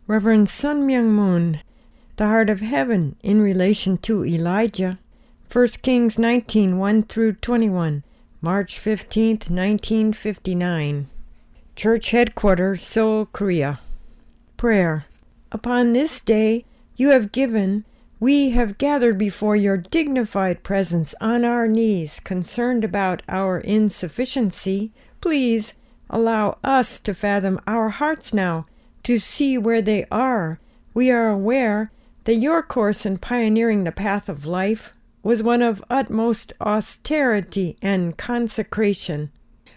Reverend Sun Myung, The Heart of Heaven in Relation to Elijah, 1 Kings 19, 1-21, March 15, 1959. Church Headquarters, Seoul, Korea. Prayer. Upon this day we have gathered before your dignified presence on our knees, concerned about our insufficiency. Please allow us to fathom our hearts now, to see where they are. We are aware that your course in pioneering the path of life was one of utmost austerity and consecration.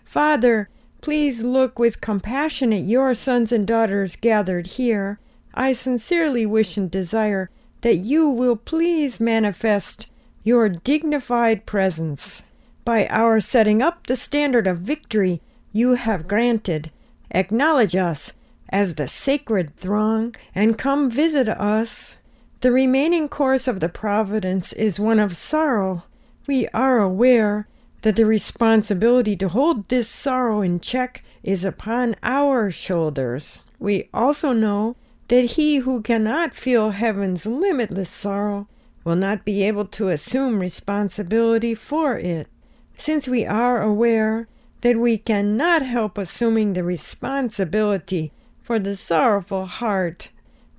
Father, please look with compassion at your sons and daughters gathered here. I sincerely wish and desire that you will please manifest your dignified presence by our setting up the standard of victory you have granted. Acknowledge us as the sacred throng and come visit us. The remaining course of the providence is one of sorrow. We are aware that the responsibility to hold this sorrow in check is upon our shoulders. We also know that he who cannot feel heaven's limitless sorrow will not be able to assume responsibility for it. Since we are aware that we cannot help assuming the responsibility for the sorrowful heart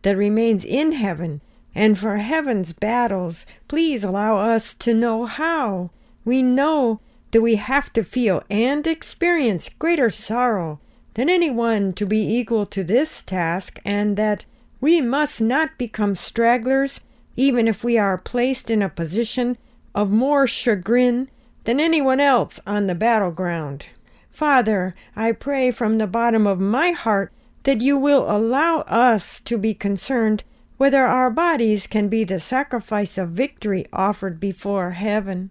that remains in heaven and for heaven's battles, please allow us to know how. We know that we have to feel and experience greater sorrow than anyone to be equal to this task, and that we must not become stragglers, even if we are placed in a position of more chagrin than anyone else on the battleground. Father, I pray from the bottom of my heart that you will allow us to be concerned whether our bodies can be the sacrifice of victory offered before heaven.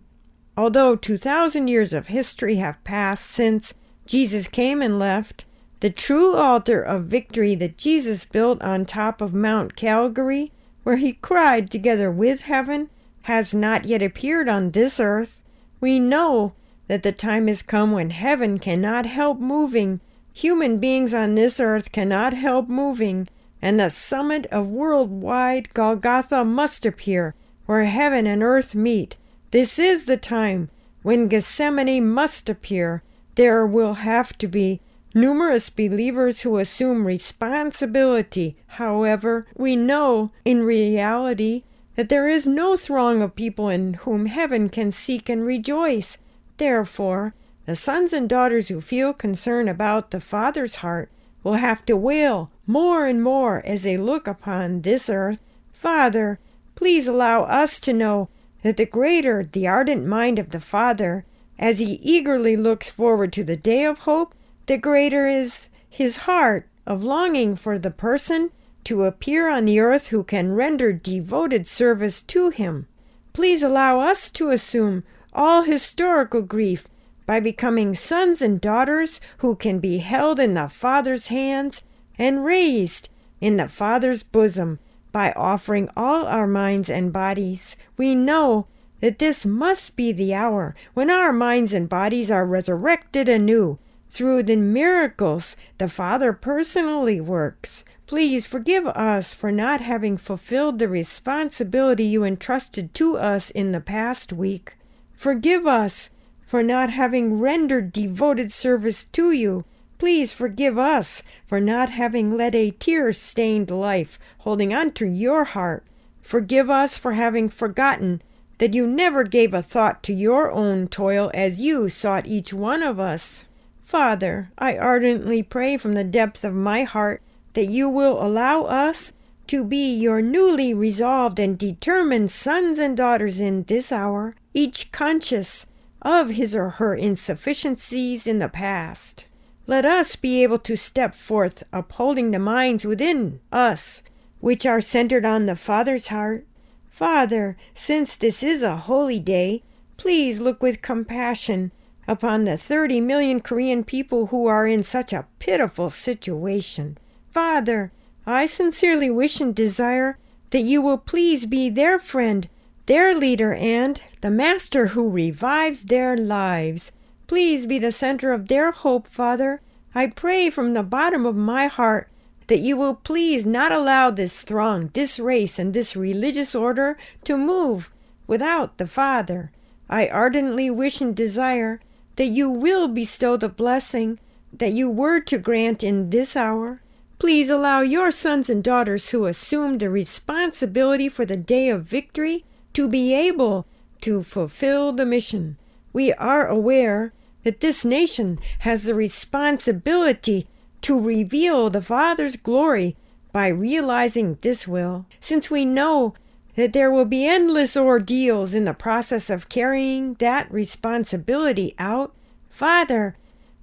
Although 2,000 years of history have passed since Jesus came and left, the true altar of victory that Jesus built on top of Mount Calvary, where he cried together with heaven, has not yet appeared on this earth. We know that the time has come when heaven cannot help moving, human beings on this earth cannot help moving, and the summit of worldwide Golgotha must appear, where heaven and earth meet. This is the time when Gethsemane must appear. There will have to be numerous believers who assume responsibility. However, we know in reality that there is no throng of people in whom heaven can seek and rejoice. Therefore, the sons and daughters who feel concern about the Father's heart will have to wail more and more as they look upon this earth. Father, please allow us to know that the greater the ardent mind of the Father, as he eagerly looks forward to the day of hope, the greater is his heart of longing for the person to appear on the earth who can render devoted service to him. Please allow us to assume all historical grief by becoming sons and daughters who can be held in the Father's hands and raised in the Father's bosom by offering all our minds and bodies. We know that this must be the hour when our minds and bodies are resurrected anew through the miracles the Father personally works. Please forgive us for not having fulfilled the responsibility you entrusted to us in the past week. Forgive us for not having rendered devoted service to you. Please forgive us for not having led a tear-stained life, holding on to your heart. Forgive us for having forgotten that you never gave a thought to your own toil as you sought each one of us. Father, I ardently pray from the depth of my heart that you will allow us to be your newly resolved and determined sons and daughters in this hour, each conscious of his or her insufficiencies in the past. Let us be able to step forth, upholding the minds within us, which are centered on the Father's heart. Father, since this is a holy day, please look with compassion upon the 30 million Korean people who are in such a pitiful situation. Father, I sincerely wish and desire that you will please be their friend, their leader, and the master who revives their lives. Please be the center of their hope, Father. I pray from the bottom of my heart that you will please not allow this throng, this race, and this religious order to move without the Father. I ardently wish and desire that you will bestow the blessing that you were to grant in this hour. Please allow your sons and daughters who assume the responsibility for the day of victory to be able to fulfill the mission. We are aware that this nation has the responsibility to reveal the Father's glory by realizing this will. Since we know that there will be endless ordeals in the process of carrying that responsibility out, Father,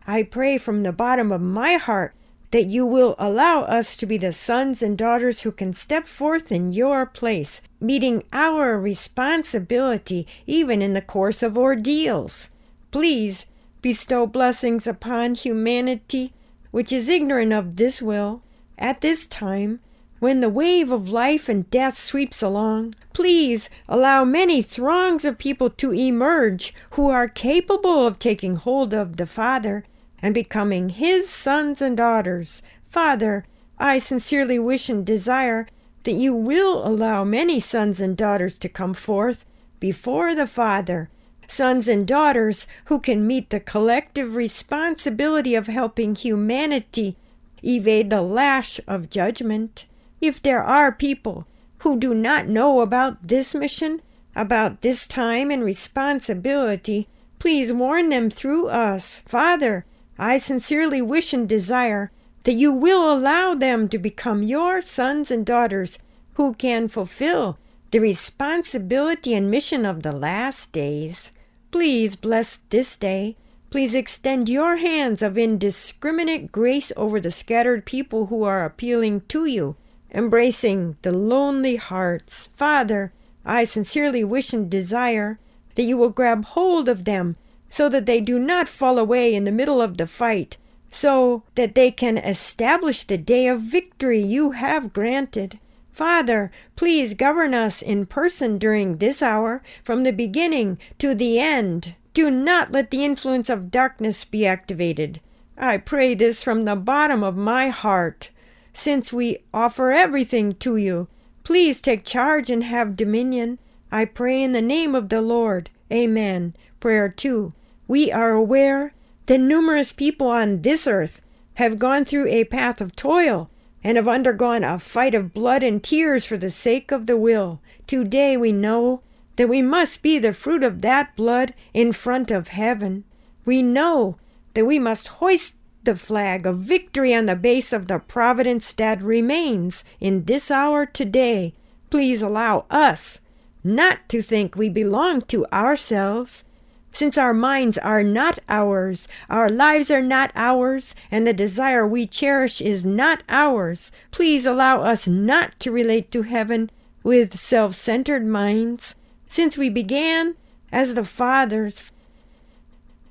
I pray from the bottom of my heart that you will allow us to be the sons and daughters who can step forth in your place, meeting our responsibility even in the course of ordeals. Please bestow blessings upon humanity which is ignorant of this will. At this time, when the wave of life and death sweeps along, please allow many throngs of people to emerge who are capable of taking hold of the Father and becoming His sons and daughters. Father, I sincerely wish and desire that you will allow many sons and daughters to come forth before the Father, sons and daughters who can meet the collective responsibility of helping humanity evade the lash of judgment. If there are people who do not know about this mission, about this time and responsibility, please warn them through us. Father, I sincerely wish and desire that you will allow them to become your sons and daughters who can fulfill the responsibility and mission of the last days. Please bless this day. Please extend your hands of indiscriminate grace over the scattered people who are appealing to you, embracing the lonely hearts. Father, I sincerely wish and desire that you will grab hold of them so that they do not fall away in the middle of the fight, so that they can establish the day of victory you have granted. Father, please govern us in person during this hour, from the beginning to the end. Do not let the influence of darkness be activated. I pray this from the bottom of my heart. Since we offer everything to you, please take charge and have dominion. I pray in the name of the Lord. Amen. Prayer 2. We are aware that numerous people on this earth have gone through a path of toil and have undergone a fight of blood and tears for the sake of the will. Today we know that we must be the fruit of that blood in front of heaven. We know that we must hoist the flag of victory on the base of the providence that remains in this hour today. Please allow us not to think we belong to ourselves. Since our minds are not ours, our lives are not ours, and the desire we cherish is not ours, please allow us not to relate to heaven with self-centered minds. Since we began as the fathers,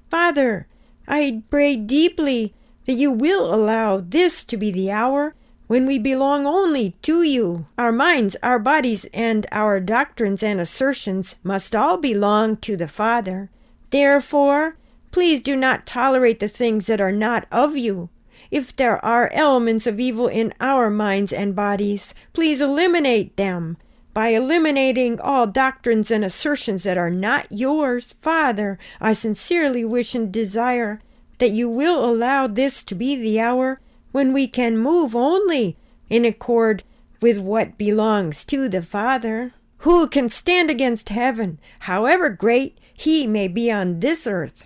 Father, I pray deeply that you will allow this to be the hour when we belong only to you. Our minds, our bodies, and our doctrines and assertions must all belong to the Father. Therefore, please do not tolerate the things that are not of you. If there are elements of evil in our minds and bodies, please eliminate them by eliminating all doctrines and assertions that are not yours. Father, I sincerely wish and desire that you will allow this to be the hour when we can move only in accord with what belongs to the Father. Who can stand against heaven, however great he may be on this earth?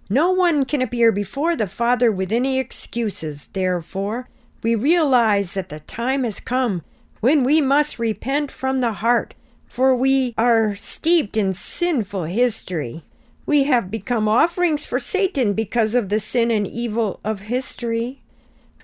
No one can appear before the Father with any excuses. Therefore, we realize that the time has come when we must repent from the heart, for we are steeped in sinful history. We have become offerings for Satan because of the sin and evil of history.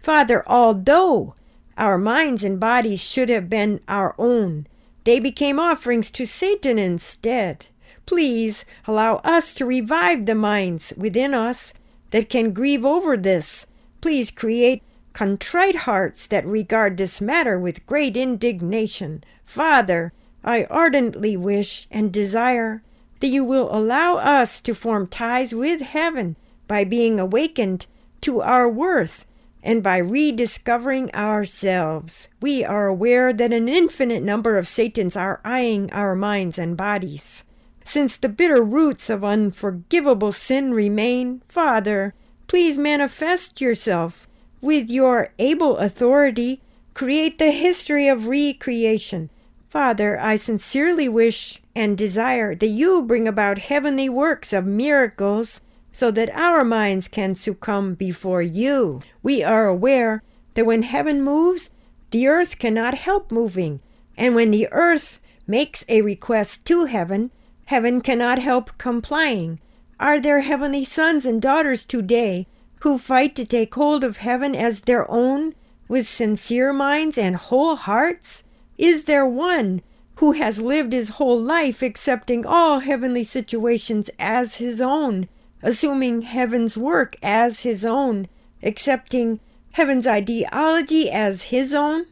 Father, although our minds and bodies should have been our own, they became offerings to Satan instead. Please allow us to revive the minds within us that can grieve over this. Please create contrite hearts that regard this matter with great indignation. Father, I ardently wish and desire that you will allow us to form ties with heaven by being awakened to our worth and by rediscovering ourselves, we are aware that an infinite number of Satans are eyeing our minds and bodies. Since the bitter roots of unforgivable sin remain, Father, please manifest yourself. With your able authority, create the history of recreation. Father, I sincerely wish and desire that you bring about heavenly works of miracles so that our minds can succumb before you. We are aware that when heaven moves, the earth cannot help moving. And when the earth makes a request to heaven, heaven cannot help complying. Are there heavenly sons and daughters today who fight to take hold of heaven as their own with sincere minds and whole hearts? Is there one who has lived his whole life accepting all heavenly situations as his own, assuming heaven's work as his own, accepting heaven's ideology as his own?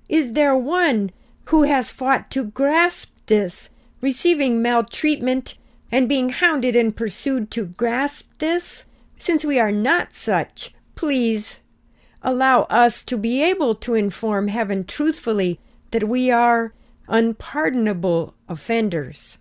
Is there one who has fought to grasp this, receiving maltreatment and being hounded and pursued to grasp this? Since we are not such, please allow us to be able to inform heaven truthfully that we are unpardonable offenders.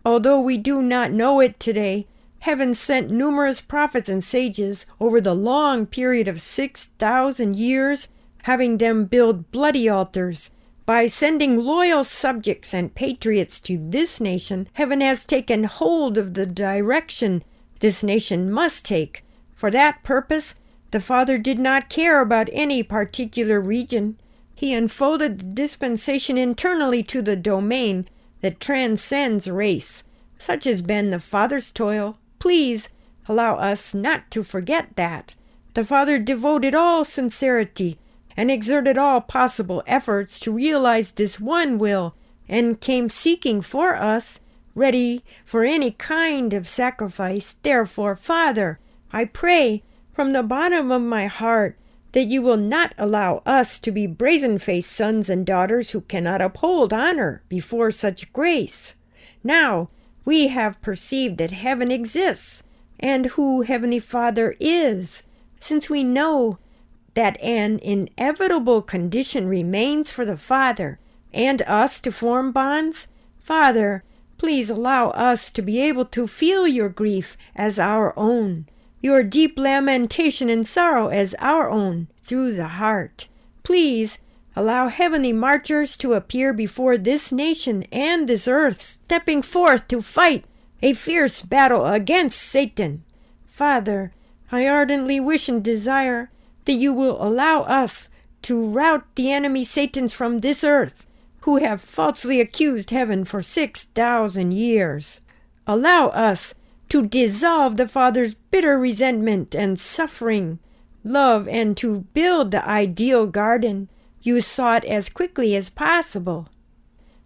Although we do not know it today, heaven sent numerous prophets and sages over the long period of 6,000 years, having them build bloody altars. By sending loyal subjects and patriots to this nation, heaven has taken hold of the direction this nation must take. For that purpose, the Father did not care about any particular region. He unfolded the dispensation internally to the domain that transcends race. Such has been the Father's toil. Please allow us not to forget that. The Father devoted all sincerity and exerted all possible efforts to realize this one will, and came seeking for us, ready for any kind of sacrifice. Therefore, Father, I pray from the bottom of my heart that you will not allow us to be brazen-faced sons and daughters who cannot uphold honor before such grace. Now we have perceived that heaven exists, and who Heavenly Father is. Since we know that an inevitable condition remains for the Father and us to form bonds, Father, please allow us to be able to feel your grief as our own, your deep lamentation and sorrow as our own through the heart. Please allow heavenly marchers to appear before this nation and this earth, stepping forth to fight a fierce battle against Satan. Father, I ardently wish and desire that you will allow us to rout the enemy Satans from this earth, who have falsely accused heaven for 6,000 years. Allow us to dissolve the Father's bitter resentment and suffering, love, and to build the ideal garden you sought as quickly as possible.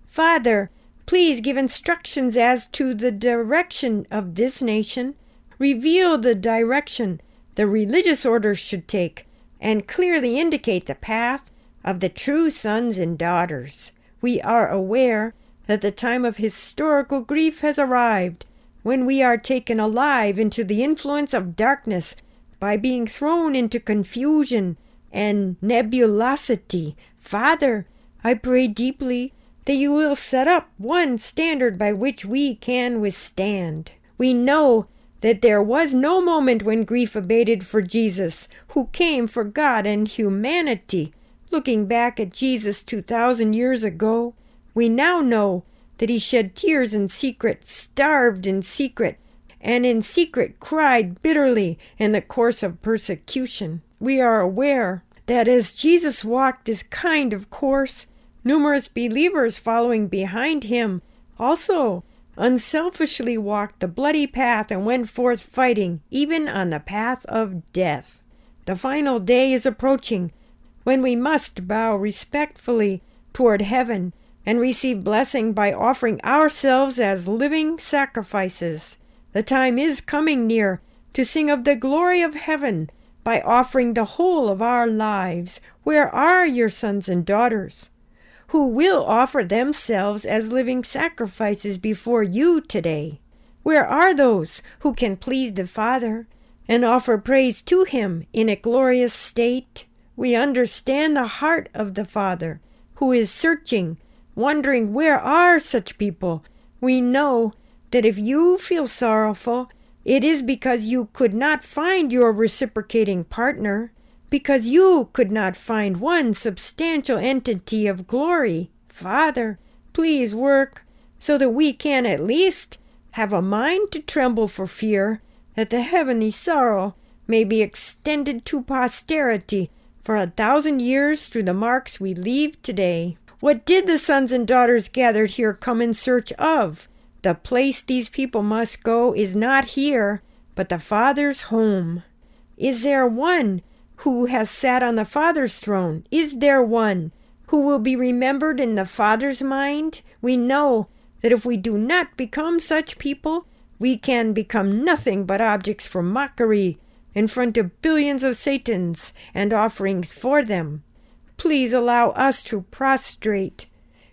Father, please give instructions as to the direction of this nation. Reveal the direction the religious orders should take, and clearly indicate the path of the true sons and daughters. We are aware that the time of historical grief has arrived, when we are taken alive into the influence of darkness by being thrown into confusion and nebulosity. Father, I pray deeply that you will set up one standard by which we can withstand. We know that there was no moment when grief abated for Jesus, who came for God and humanity. Looking back at Jesus 2,000 years ago, we now know that he shed tears in secret, starved in secret, and in secret cried bitterly in the course of persecution. We are aware that as Jesus walked this kind of course, numerous believers following behind him also unselfishly walked the bloody path and went forth fighting, even on the path of death. The final day is approaching, when we must bow respectfully toward heaven and receive blessing by offering ourselves as living sacrifices. The time is coming near to sing of the glory of heaven by offering the whole of our lives. Where are your sons and daughters who will offer themselves as living sacrifices before you today? Where are those who can please the Father and offer praise to him in a glorious state. We understand the heart of the Father, who is searching, wondering where are such people. We know that if you feel sorrowful, it is because you could not find your reciprocating partner, because you could not find one substantial entity of glory. Father, please work so that we can at least have a mind to tremble for fear that the heavenly sorrow may be extended to posterity for 1,000 years through the marks we leave today. What did the sons and daughters gathered here come in search of? The place these people must go is not here, but the Father's home. Is there one who has sat on the Father's throne? Is there one who will be remembered in the Father's mind? We know that if we do not become such people, we can become nothing but objects for mockery in front of billions of Satans and offerings for them. Please allow us to prostrate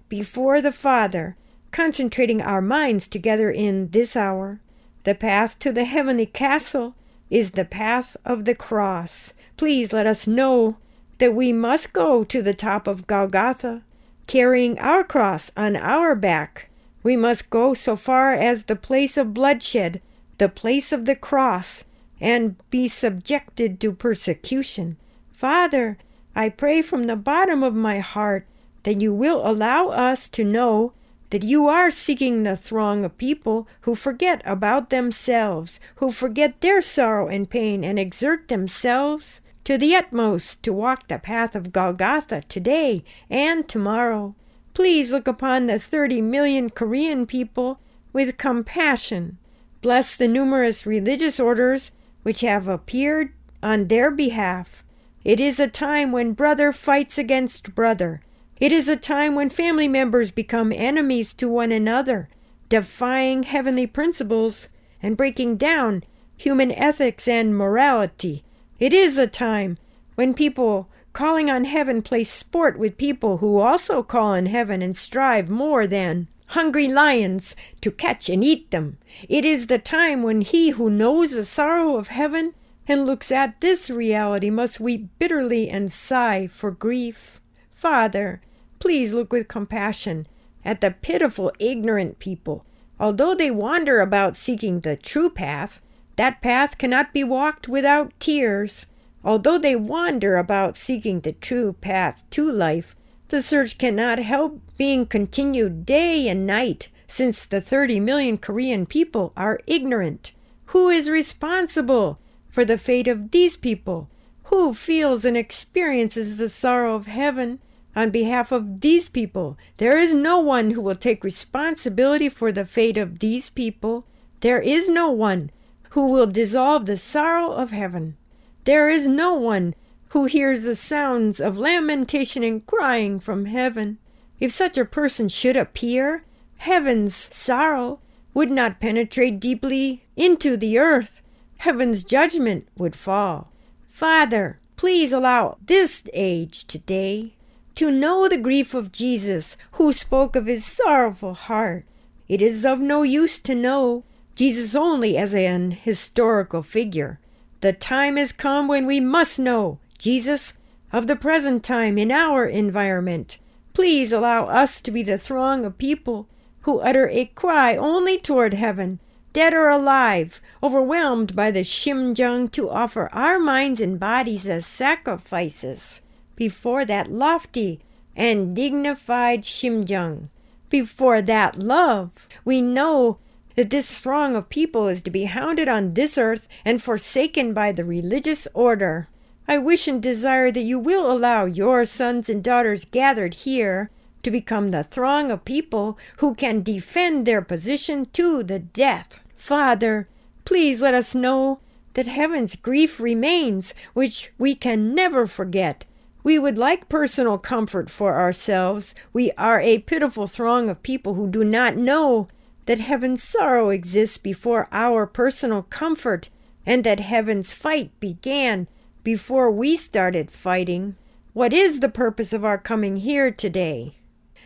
before the Father, concentrating our minds together in this hour. The path to the heavenly castle is the path of the cross. Please let us know that we must go to the top of Golgotha, carrying our cross on our back. We must go so far as the place of bloodshed, the place of the cross, and be subjected to persecution. Father, I pray from the bottom of my heart that you will allow us to know that you are seeking the throng of people who forget about themselves, who forget their sorrow and pain and exert themselves to the utmost to walk the path of Golgotha today and tomorrow. Please look upon the 30 million Korean people with compassion. Bless the numerous religious orders which have appeared on their behalf. It is a time when brother fights against brother. It is a time when family members become enemies to one another, defying heavenly principles and breaking down human ethics and morality. It is a time when people calling on heaven play sport with people who also call on heaven and strive more than hungry lions to catch and eat them. It is the time when he who knows the sorrow of heaven and looks at this reality must weep bitterly and sigh for grief. Father, please look with compassion at the pitiful, ignorant people. Although they wander about seeking the true path, that path cannot be walked without tears. Although they wander about seeking the true path to life, the search cannot help being continued day and night, since the 30 million Korean people are ignorant. Who is responsible for the fate of these people? Who feels and experiences the sorrow of heaven on behalf of these people? There is no one who will take responsibility for the fate of these people. There is no one who will dissolve the sorrow of heaven. There is no one who hears the sounds of lamentation and crying from heaven. If such a person should appear, heaven's sorrow would not penetrate deeply into the earth. Heaven's judgment would fall. Father, please allow this age today to know the grief of Jesus, who spoke of his sorrowful heart. It is of no use to know Jesus only as an historical figure. The time has come when we must know Jesus of the present time in our environment. Please allow us to be the throng of people who utter a cry only toward heaven, dead or alive, overwhelmed by the Shimjung, to offer our minds and bodies as sacrifices before that lofty and dignified Shimjung. Before that love, we know that this throng of people is to be hounded on this earth and forsaken by the religious order. I wish and desire that you will allow your sons and daughters gathered here to become the throng of people who can defend their position to the death. Father, please let us know that heaven's grief remains, which we can never forget. We would like personal comfort for ourselves. We are a pitiful throng of people who do not know that heaven's sorrow exists before our personal comfort, and that heaven's fight began before we started fighting. What is the purpose of our coming here today?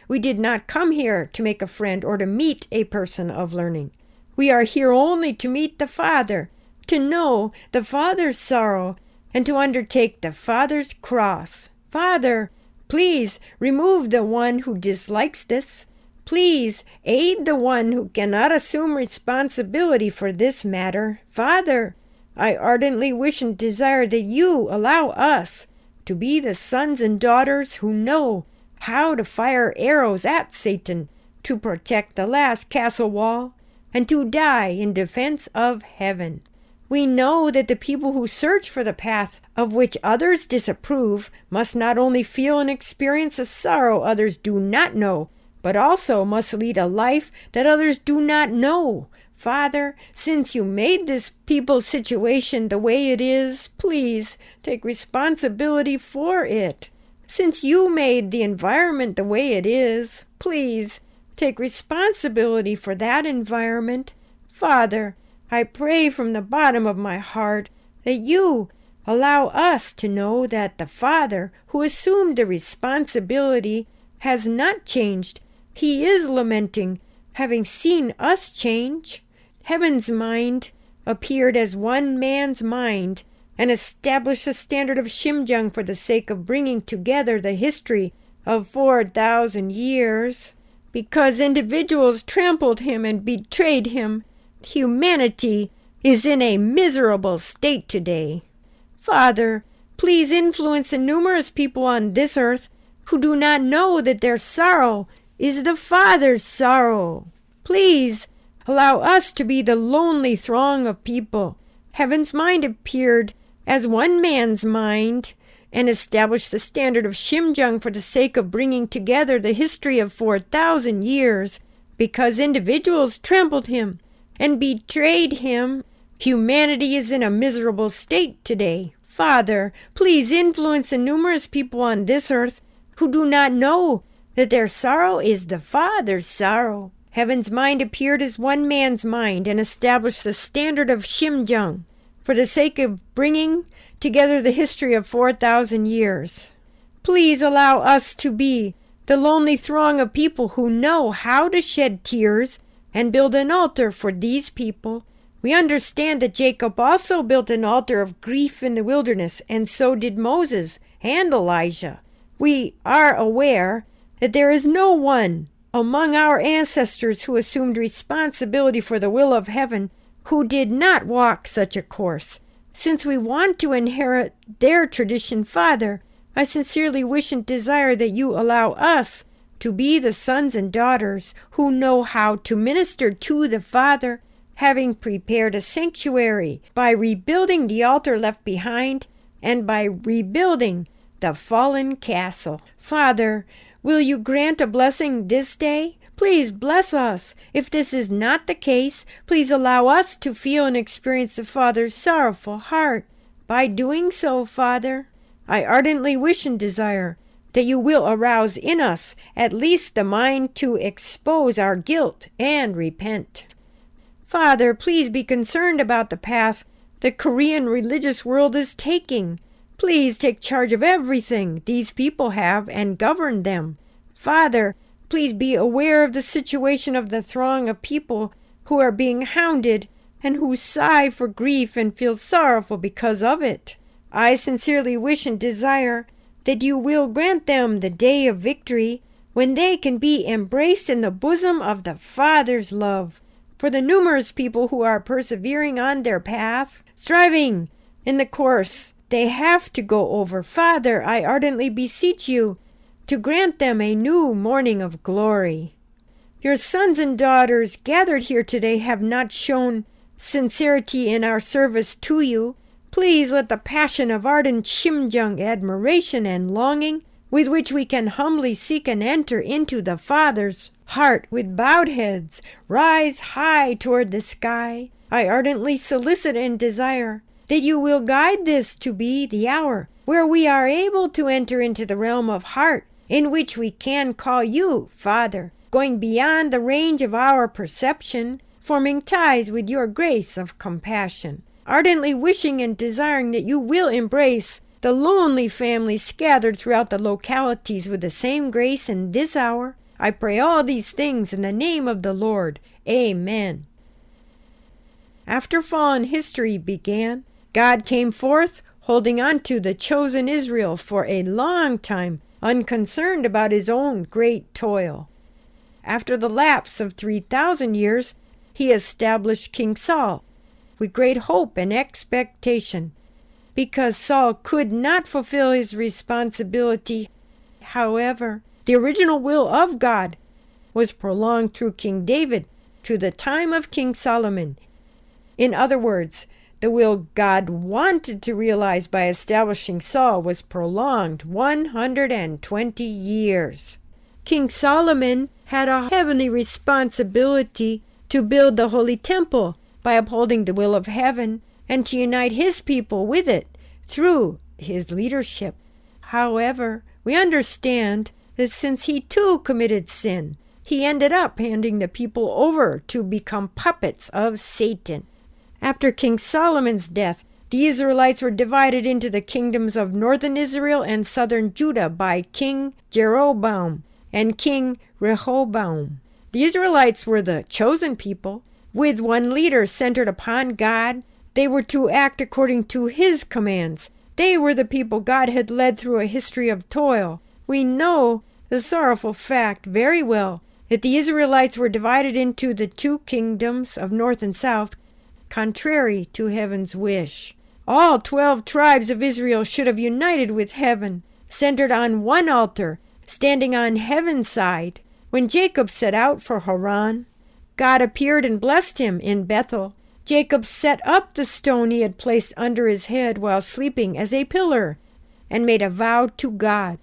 We did not come here to make a friend or to meet a person of learning. We are here only to meet the Father, to know the Father's sorrow and to undertake the Father's cross. Father, please remove the one who dislikes this. Please aid the one who cannot assume responsibility for this matter. Father, I ardently wish and desire that you allow us to be the sons and daughters who know how to fire arrows at Satan, to protect the last castle wall, and to die in defense of heaven. We know that the people who search for the path of which others disapprove must not only feel and experience a sorrow others do not know, but also must lead a life that others do not know. Father, since you made this people's situation the way it is, please take responsibility for it. Since you made the environment the way it is, please take responsibility for that environment. Father, I pray from the bottom of my heart that you allow us to know that the Father who assumed the responsibility has not changed. He is lamenting, having seen us change. Heaven's mind appeared as one man's mind and established a standard of Shimjung for the sake of bringing together the history of 4,000 years. Because individuals trampled him and betrayed him, humanity is in a miserable state today. Father, please influence the numerous people on this earth who do not know that their sorrow is the Father's sorrow. Please allow us to be the lonely throng of people. Heaven's mind appeared as one man's mind and established the standard of Shimjung for the sake of bringing together the history of 4,000 years. Because individuals trampled him and betrayed him, humanity is in a miserable state today. Father, please influence the numerous people on this earth who do not know that their sorrow is the Father's sorrow. Heaven's mind appeared as one man's mind and established the standard of Shimjung for the sake of bringing together the history of 4,000 years. Please allow us to be the lonely throng of people who know how to shed tears and build an altar for these people. We understand that Jacob also built an altar of grief in the wilderness, and so did Moses and Elijah. We are aware that there is no one among our ancestors who assumed responsibility for the will of heaven who did not walk such a course. Since we want to inherit their tradition, Father, I sincerely wish and desire that you allow us to be the sons and daughters who know how to minister to the Father, having prepared a sanctuary by rebuilding the altar left behind and by rebuilding the fallen castle. Father, will you grant a blessing this day? Please bless us. If this is not the case, please allow us to feel and experience the Father's sorrowful heart. By doing so, Father, I ardently wish and desire that you will arouse in us at least the mind to expose our guilt and repent. Father, please be concerned about the path the Korean religious world is taking. Please take charge of everything these people have and govern them. Father, please be aware of the situation of the throng of people who are being hounded and who sigh for grief and feel sorrowful because of it. I sincerely wish and desire that you will grant them the day of victory when they can be embraced in the bosom of the Father's love. For the numerous people who are persevering on their path, striving in the course they have to go over, Father, I ardently beseech you to grant them a new morning of glory. Your sons and daughters gathered here today have not shown sincerity in our service to you. Please let the passion of ardent Shimjung admiration and longing with which we can humbly seek and enter into the Father's heart with bowed heads rise high toward the sky. I ardently solicit and desire that you will guide this to be the hour where we are able to enter into the realm of heart in which we can call you Father, going beyond the range of our perception, forming ties with your grace of compassion, ardently wishing and desiring that you will embrace the lonely families scattered throughout the localities with the same grace in this hour. I pray all these things in the name of the Lord. Amen. After fallen history began, God came forth holding on to the chosen Israel for a long time, unconcerned about his own great toil. After the lapse of 3,000 years, he established King Saul with great hope and expectation. Because Saul could not fulfill his responsibility, however, the original will of God was prolonged through King David to the time of King Solomon. In other words, the will God wanted to realize by establishing Saul was prolonged 120 years. King Solomon had a heavenly responsibility to build the holy temple by upholding the will of heaven and to unite his people with it through his leadership. However, we understand that since he too committed sin, he ended up handing the people over to become puppets of Satan. After King Solomon's death, the Israelites were divided into the kingdoms of northern Israel and southern Judah by King Jeroboam and King Rehoboam. The Israelites were the chosen people. With one leader centered upon God, they were to act according to his commands. They were the people God had led through a history of toil. We know the sorrowful fact very well that the Israelites were divided into the two kingdoms of north and south, contrary to heaven's wish. All 12 tribes of Israel should have united with heaven, centered on one altar, standing on heaven's side. When Jacob set out for Haran, God appeared and blessed him in Bethel. Jacob set up the stone he had placed under his head while sleeping as a pillar, and made a vow to God.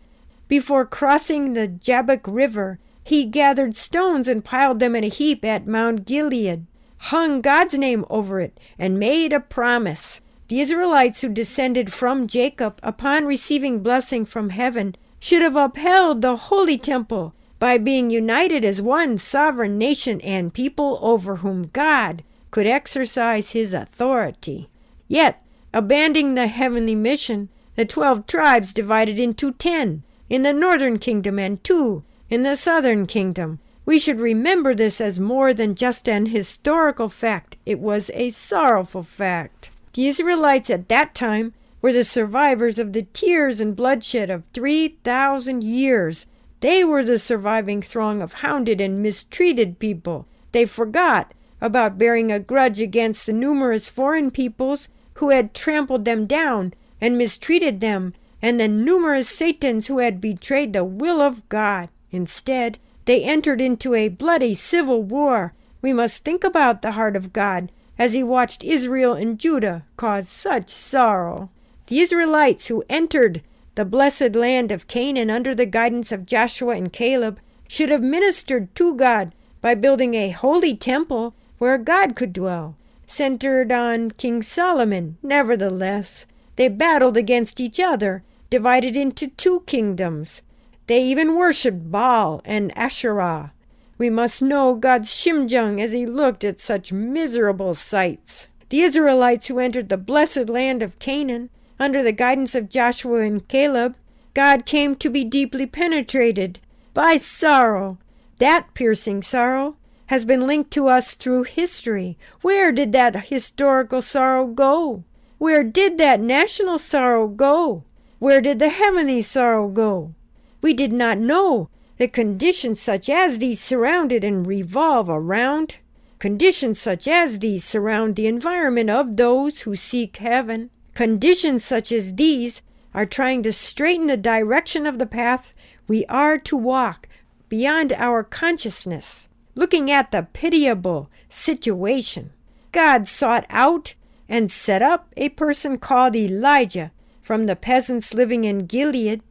Before crossing the Jabbok River, he gathered stones and piled them in a heap at Mount Gilead, hung God's name over it, and made a promise. The Israelites who descended from Jacob upon receiving blessing from heaven should have upheld the holy temple by being united as one sovereign nation and people over whom God could exercise his authority. Yet, abandoning the heavenly mission, the 12 tribes divided into 10 in the northern kingdom and 2 in the southern kingdom. We should remember this as more than just an historical fact. It was a sorrowful fact. The Israelites at that time were the survivors of the tears and bloodshed of 3,000 years. They were the surviving throng of hounded and mistreated people. They forgot about bearing a grudge against the numerous foreign peoples who had trampled them down and mistreated them, and the numerous Satans who had betrayed the will of God. Instead, they entered into a bloody civil war. We must think about the heart of God as he watched Israel and Judah cause such sorrow. The Israelites who entered the blessed land of Canaan under the guidance of Joshua and Caleb should have ministered to God by building a holy temple where God could dwell, centered on King Solomon. Nevertheless, they battled against each other, divided into 2 kingdoms. They even worshipped Baal and Asherah. We must know God's shimjung as he looked at such miserable sights. The Israelites who entered the blessed land of Canaan under the guidance of Joshua and Caleb, God came to be deeply penetrated by sorrow. That piercing sorrow has been linked to us through history. Where did that historical sorrow go? Where did that national sorrow go? Where did the heavenly sorrow go? We did not know that conditions such as these surrounded and revolve around. Conditions such as these surround the environment of those who seek heaven. Conditions such as these are trying to straighten the direction of the path we are to walk beyond our consciousness. Looking at the pitiable situation, God sought out and set up a person called Elijah from the peasants living in Gilead.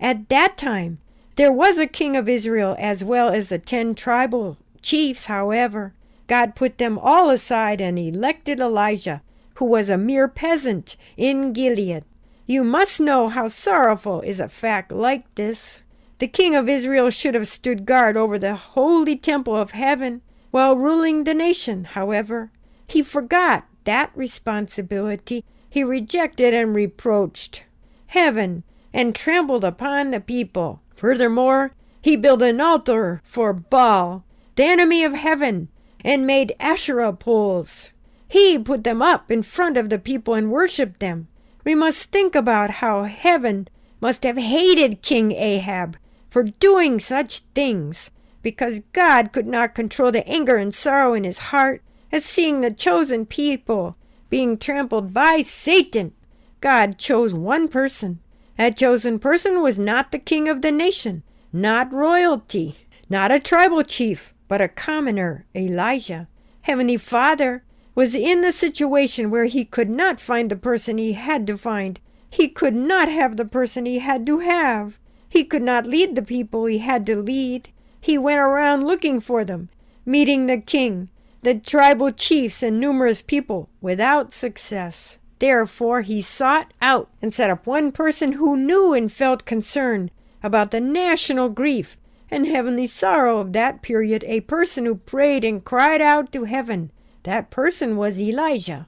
At that time, there was a king of Israel as well as the 10 tribal chiefs. However, God put them all aside and elected Elijah, who was a mere peasant in Gilead. You must know how sorrowful is a fact like this. The king of Israel should have stood guard over the holy temple of heaven while ruling the nation. However, he forgot that responsibility. He rejected and reproached heaven and trampled upon the people. Furthermore, he built an altar for Baal, the enemy of heaven, and made Asherah poles. He put them up in front of the people and worshipped them. We must think about how heaven must have hated King Ahab for doing such things, because God could not control the anger and sorrow in his heart at seeing the chosen people being trampled by Satan. God chose one person. That chosen person was not the king of the nation, not royalty, not a tribal chief, but a commoner, Elijah. Heavenly Father was in the situation where he could not find the person he had to find. He could not have the person he had to have. He could not lead the people he had to lead. He went around looking for them, meeting the king, the tribal chiefs, and numerous people without success. Therefore, he sought out and set up one person who knew and felt concern about the national grief and heavenly sorrow of that period, a person who prayed and cried out to heaven. That person was Elijah.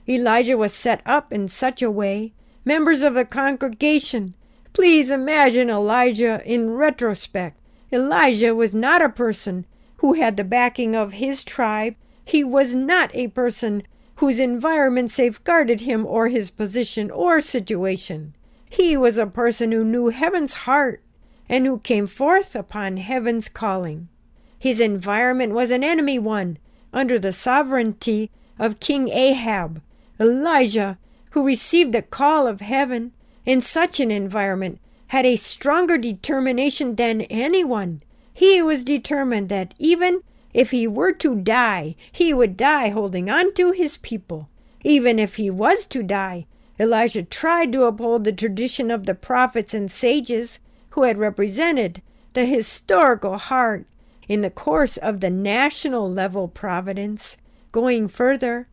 Elijah was set up in such a way, members of the congregation, please imagine Elijah in retrospect. Elijah was not a person who had the backing of his tribe. He was not a person whose environment safeguarded him or his position or situation. He was a person who knew heaven's heart and who came forth upon heaven's calling. His environment was an enemy one, under the sovereignty of King Ahab. Elijah, who received the call of heaven in such an environment, had a stronger determination than anyone. He was determined that even if he were to die, he would die holding on to his people. Even if he was to die, Elijah tried to uphold the tradition of the prophets and sages who had represented the historical heart in the course of the national level providence. Going further,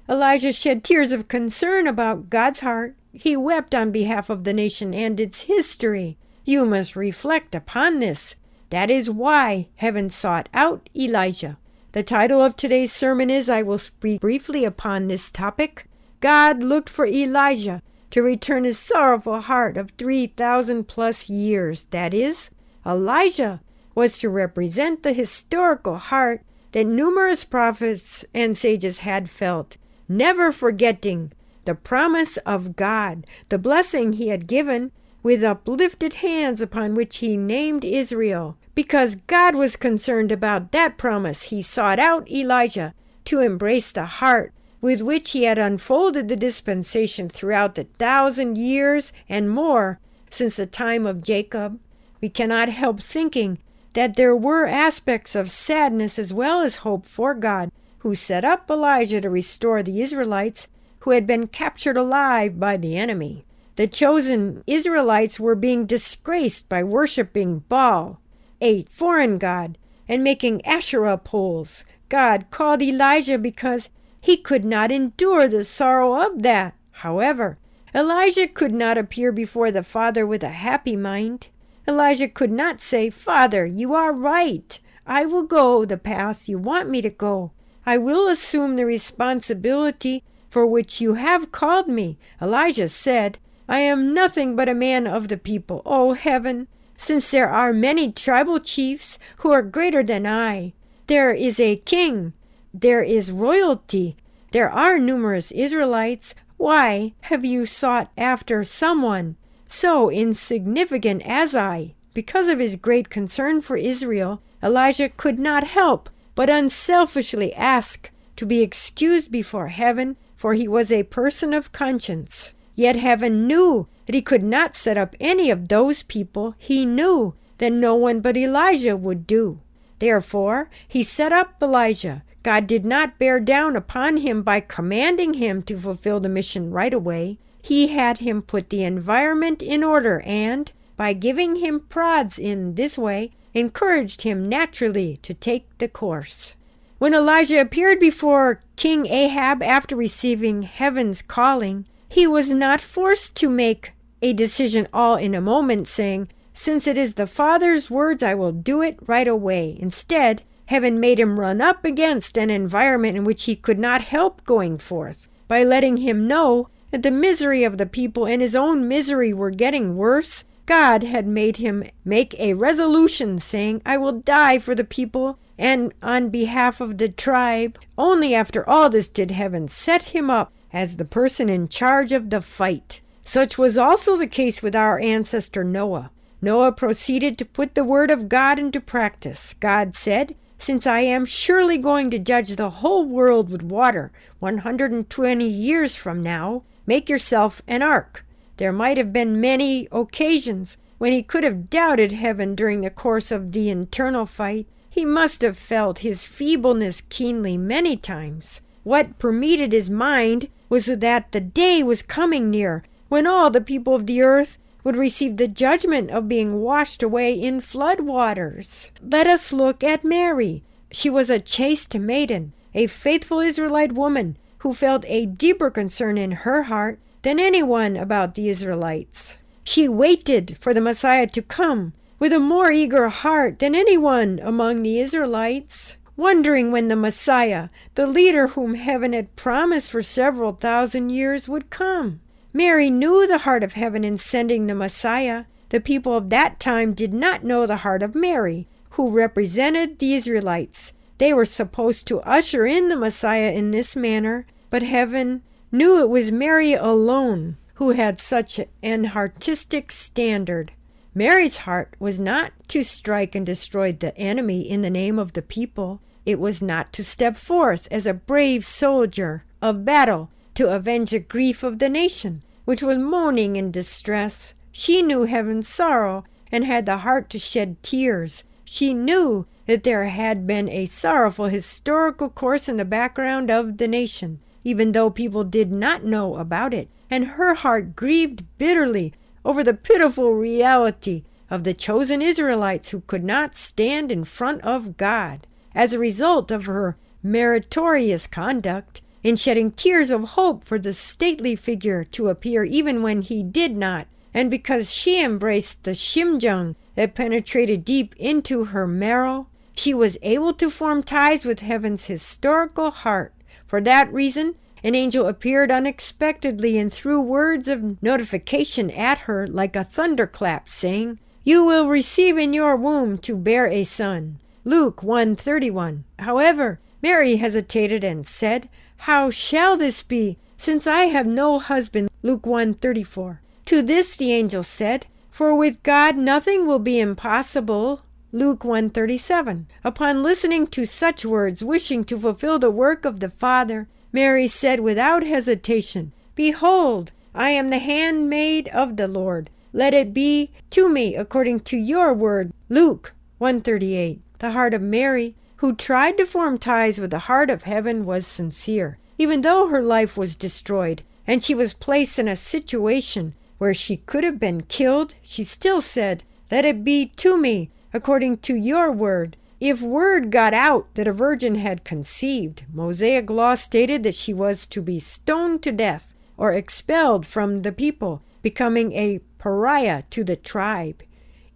Elijah shed tears of concern about God's heart. He wept on behalf of the nation and its history. You must reflect upon this. That is why heaven sought out Elijah. The title of today's sermon is, I will speak briefly upon this topic. God looked for Elijah to return his sorrowful heart of 3,000 plus years. That is, Elijah was to represent the historical heart that numerous prophets and sages had felt, never forgetting the promise of God, the blessing he had given with uplifted hands upon which he named Israel. Because God was concerned about that promise, he sought out Elijah to embrace the heart with which he had unfolded the dispensation throughout the 1,000 years and more since the time of Jacob. We cannot help thinking that there were aspects of sadness as well as hope for God, who set up Elijah to restore the Israelites who had been captured alive by the enemy. The chosen Israelites were being disgraced by worshiping Baal, a foreign god, and making Asherah poles. God called Elijah because he could not endure the sorrow of that. However, Elijah could not appear before the Father with a happy mind. Elijah could not say, Father, you are right. I will go the path you want me to go. I will assume the responsibility for which you have called me. Elijah said, I am nothing but a man of the people. O heaven, since there are many tribal chiefs who are greater than I, there is a king, there is royalty, there are numerous Israelites. Why have you sought after someone so insignificant as I? Because of his great concern for Israel, Elijah could not help but unselfishly ask to be excused before heaven, for he was a person of conscience. Yet heaven knew that he could not set up any of those people. He knew that no one but Elijah would do. Therefore, he set up Elijah. God did not bear down upon him by commanding him to fulfill the mission right away. He had him put the environment in order and, by giving him prods in this way, encouraged him naturally to take the course. When Elijah appeared before King Ahab after receiving heaven's calling, he was not forced to make a decision all in a moment, saying, Since it is the Father's words, I will do it right away. Instead, heaven made him run up against an environment in which he could not help going forth, by letting him know that the misery of the people and his own misery were getting worse. God had made him make a resolution saying, I will die for the people and on behalf of the tribe. Only after all this did heaven set him up as the person in charge of the fight. Such was also the case with our ancestor Noah. Noah proceeded to put the word of God into practice. God said, "Since I am surely going to judge the whole world with water 120 years from now, make yourself an ark." There might have been many occasions when he could have doubted heaven during the course of the internal fight. He must have felt his feebleness keenly many times. What permeated his mind was that the day was coming near when all the people of the earth would receive the judgment of being washed away in flood waters. Let us look at Mary. She was a chaste maiden, a faithful Israelite woman who felt a deeper concern in her heart than anyone about the Israelites. She waited for the Messiah to come with a more eager heart than anyone among the Israelites, wondering when the Messiah, the leader whom heaven had promised for several thousand years, would come. Mary knew the heart of heaven in sending the Messiah. The people of that time did not know the heart of Mary, who represented the Israelites. They were supposed to usher in the Messiah in this manner, but heaven knew it was Mary alone who had such an artistic standard. Mary's heart was not to strike and destroy the enemy in the name of the people. It was not to step forth as a brave soldier of battle to avenge the grief of the nation, which was moaning in distress. She knew heaven's sorrow and had the heart to shed tears. She knew that there had been a sorrowful historical course in the background of the nation, even though people did not know about it, and her heart grieved bitterly over the pitiful reality of the chosen Israelites who could not stand in front of God. As a result of her meritorious conduct in shedding tears of hope for the stately figure to appear even when he did not, and because she embraced the shimjung that penetrated deep into her marrow, she was able to form ties with heaven's historical heart. For that reason, an angel appeared unexpectedly and threw words of notification at her like a thunderclap, saying, "You will receive in your womb to bear a son." Luke 1:31. However, Mary hesitated and said, "How shall this be, since I have no husband?" Luke 1:34. To this the angel said, "For with God nothing will be impossible." Luke 1:37. Upon listening to such words, wishing to fulfill the work of the Father, Mary said without hesitation, "Behold, I am the handmaid of the Lord. Let it be to me according to your word." Luke 1:38. The heart of Mary, who tried to form ties with the heart of heaven, was sincere. Even though her life was destroyed and she was placed in a situation where she could have been killed, she still said, "Let it be to me according to your word." If word got out that a virgin had conceived, Mosaic law stated that she was to be stoned to death or expelled from the people, becoming a pariah to the tribe.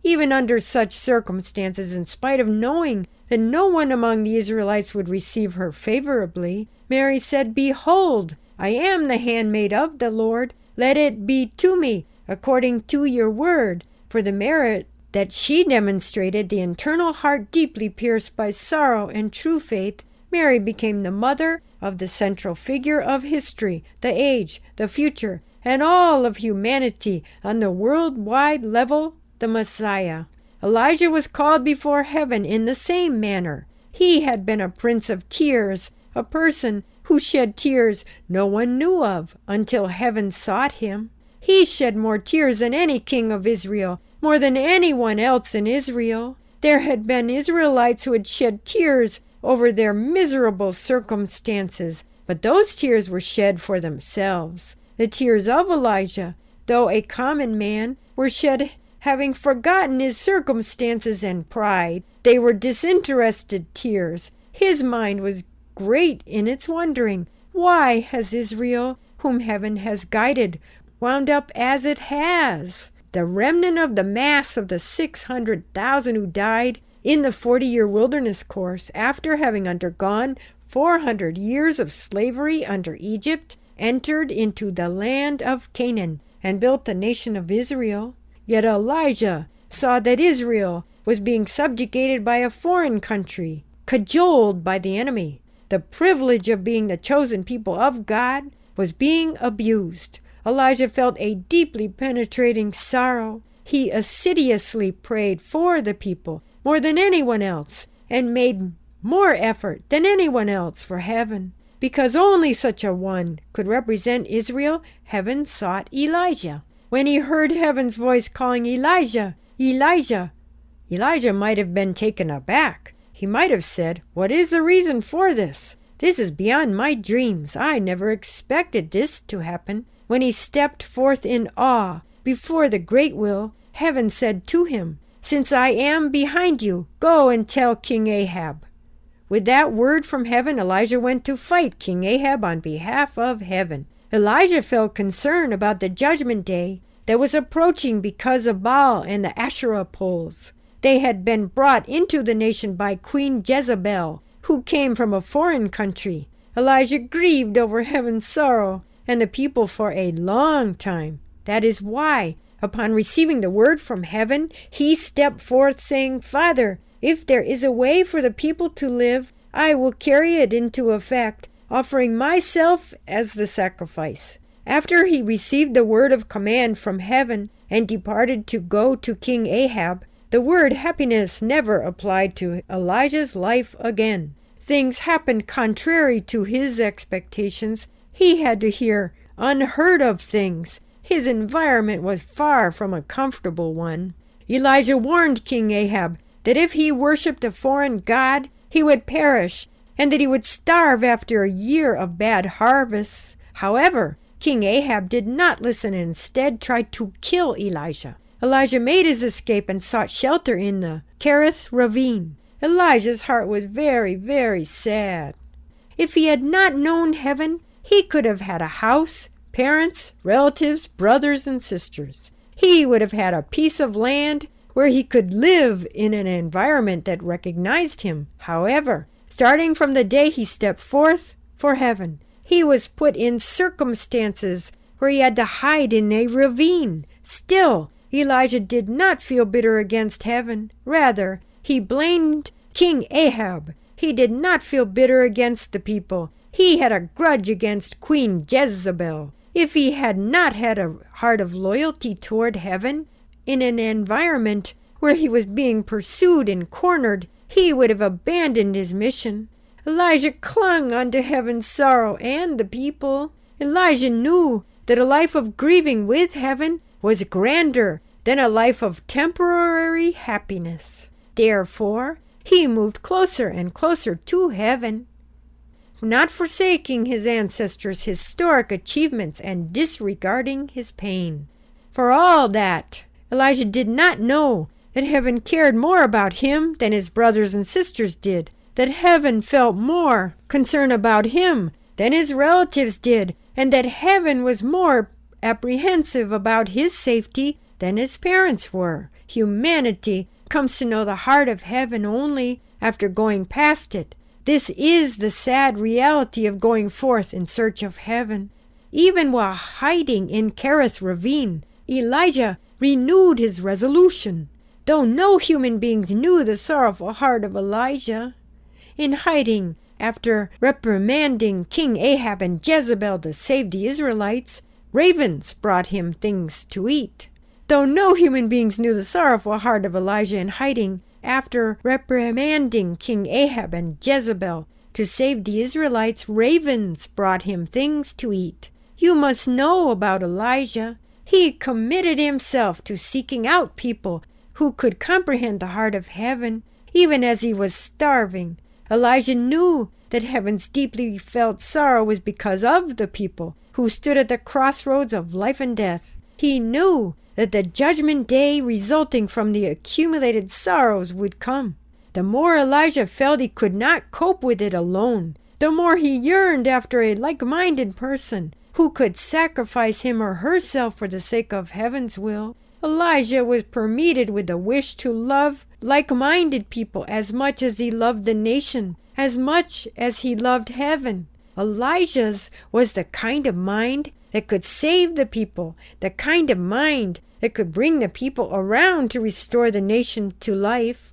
Even under such circumstances, in spite of knowing that no one among the Israelites would receive her favorably, Mary said, "Behold, I am the handmaid of the Lord. Let it be to me according to your word." For the merit that she demonstrated, the internal heart deeply pierced by sorrow and true faith, Mary became the mother of the central figure of history, the age, the future, and all of humanity on the worldwide level, the Messiah. Elijah was called before heaven in the same manner. He had been a prince of tears, a person who shed tears no one knew of until heaven sought him. He shed more tears than any king of Israel, more than anyone else in Israel. There had been Israelites who had shed tears over their miserable circumstances, but those tears were shed for themselves. The tears of Elijah, though a common man, were shed having forgotten his circumstances and pride. They were disinterested tears. His mind was great in its wondering. Why has Israel, whom heaven has guided, wound up as it has? The remnant of the mass of the 600,000 who died in the 40-year wilderness course after having undergone 400 years of slavery under Egypt, entered into the land of Canaan and built the nation of Israel. Yet Elijah saw that Israel was being subjugated by a foreign country. cajoled by the enemy. The privilege of being the chosen people of God was being abused. Elijah felt a deeply penetrating sorrow. He assiduously prayed for the people more than anyone else and made more effort than anyone else for heaven. Because only such a one could represent Israel, heaven sought Elijah. When he heard heaven's voice calling Elijah, Elijah, Elijah might have been taken aback. He might have said, "What is the reason for this? This is beyond my dreams. I never expected this to happen." When he stepped forth in awe before the great will, heaven said to him, "Since I am behind you, go and tell King Ahab." With that word from heaven, Elijah went to fight King Ahab on behalf of heaven. Elijah felt concern about the judgment day that was approaching because of Baal and the Asherah poles. They had been brought into the nation by Queen Jezebel, who came from a foreign country. Elijah grieved over heaven's sorrow and the people for a long time. That is why, upon receiving the word from heaven, he stepped forth saying, "Father, if there is a way for the people to live, I will carry it into effect, offering myself as the sacrifice." After he received the word of command from heaven and departed to go to King Ahab, the word happiness never applied to Elijah's life again. Things happened contrary to his expectations. He had to hear unheard of things. His environment was far from a comfortable one. Elijah warned King Ahab that if he worshipped a foreign god, he would perish, and that he would starve after a year of bad harvests. However, King Ahab did not listen and instead tried to kill Elijah. Elijah made his escape and sought shelter in the Kerith ravine. Elijah's heart was very, very sad. If he had not known heaven, he could have had a house, parents, relatives, brothers, and sisters. He would have had a piece of land where he could live in an environment that recognized him. However, starting from the day he stepped forth for heaven, he was put in circumstances where he had to hide in a ravine. Still, Elijah did not feel bitter against heaven. Rather, he blamed King Ahab. He did not feel bitter against the people. He had a grudge against Queen Jezebel. If he had not had a heart of loyalty toward heaven, in an environment where he was being pursued and cornered, he would have abandoned his mission. Elijah clung unto heaven's sorrow and the people. Elijah knew that a life of grieving with heaven was grander than a life of temporary happiness. Therefore, he moved closer and closer to heaven, not forsaking his ancestors' historic achievements and disregarding his pain. For all that, Elijah did not know that heaven cared more about him than his brothers and sisters did, that heaven felt more concern about him than his relatives did, and that heaven was more apprehensive about his safety than his parents were. Humanity comes to know the heart of heaven only after going past it. This is the sad reality of going forth in search of heaven. Even while hiding in Kerith ravine, Elijah renewed his resolution. Though no human beings knew the sorrowful heart of Elijah, in hiding after reprimanding King Ahab and Jezebel to save the Israelites, ravens brought him things to eat. Though no human beings knew the sorrowful heart of Elijah in hiding after reprimanding King Ahab and Jezebel to save the Israelites, ravens brought him things to eat. You must know about Elijah. He committed himself to seeking out people who could comprehend the heart of heaven, even as he was starving. Elijah knew that heaven's deeply felt sorrow was because of the people who stood at the crossroads of life and death. He knew that the judgment day resulting from the accumulated sorrows would come. The more Elijah felt he could not cope with it alone, the more he yearned after a like-minded person who could sacrifice him or herself for the sake of heaven's will. Elijah was permeated with the wish to love like-minded people as much as he loved the nation, as much as he loved heaven. Elijah's was the kind of mind that could save the people, the kind of mind that could bring the people around to restore the nation to life.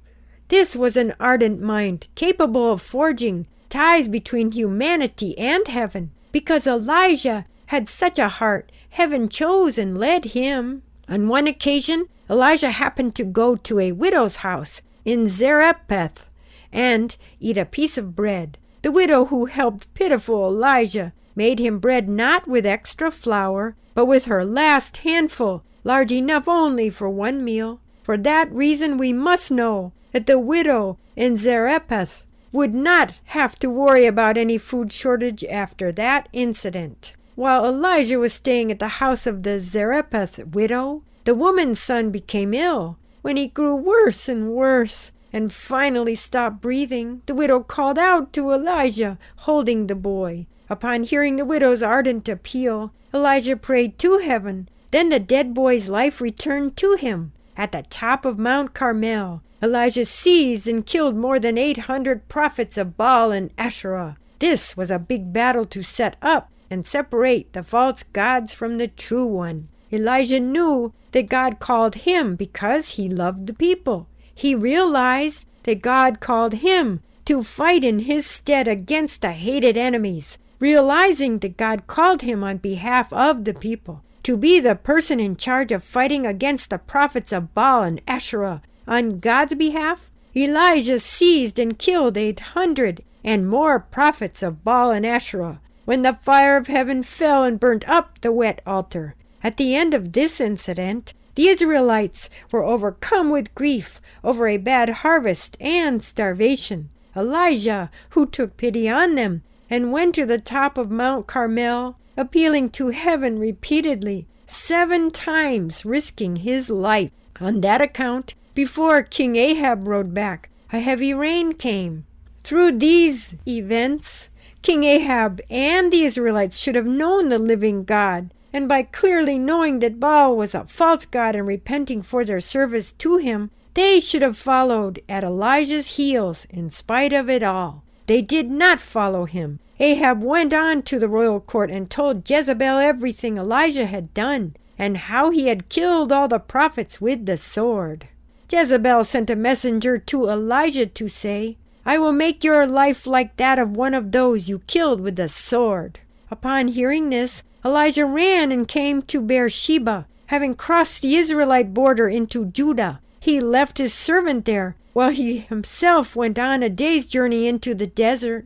This was an ardent mind, capable of forging ties between humanity and heaven. Because Elijah had such a heart, heaven chose and led him. On one occasion, Elijah happened to go to a widow's house in Zarephath and eat a piece of bread. The widow who helped pitiful Elijah made him bread not with extra flour, but with her last handful, large enough only for one meal. For that reason we must know that the widow in Zarephath would not have to worry about any food shortage after that incident. While Elijah was staying at the house of the Zarephath widow, the woman's son became ill. When he grew worse and worse and finally stopped breathing, the widow called out to Elijah, holding the boy. Upon hearing the widow's ardent appeal, Elijah prayed to heaven. Then the dead boy's life returned to him. At the top of Mount Carmel, Elijah seized and killed more than 800 prophets of Baal and Asherah. This was a big battle to set up and separate the false gods from the true one. Elijah knew that God called him because he loved the people. He realized that God called him to fight in his stead against the hated enemies. Realizing that God called him on behalf of the people to be the person in charge of fighting against the prophets of Baal and Asherah on God's behalf, Elijah seized and killed 800 and more prophets of Baal and Asherah when the fire of heaven fell and burnt up the wet altar. At the end of this incident, the Israelites were overcome with grief over a bad harvest and starvation. Elijah, who took pity on them, and went to the top of Mount Carmel, appealing to heaven repeatedly, 7 times risking his life. On that account, before King Ahab rode back, a heavy rain came. Through these events, King Ahab and the Israelites should have known the living God, and by clearly knowing that Baal was a false god and repenting for their service to him, they should have followed at Elijah's heels in spite of it all. They did not follow him. Ahab went on to the royal court and told Jezebel everything Elijah had done and how he had killed all the prophets with the sword. Jezebel sent a messenger to Elijah to say, "I will make your life like that of one of those you killed with the sword." Upon hearing this, Elijah ran and came to Beersheba. Having crossed the Israelite border into Judah, he left his servant there, while he himself went on a day's journey into the desert.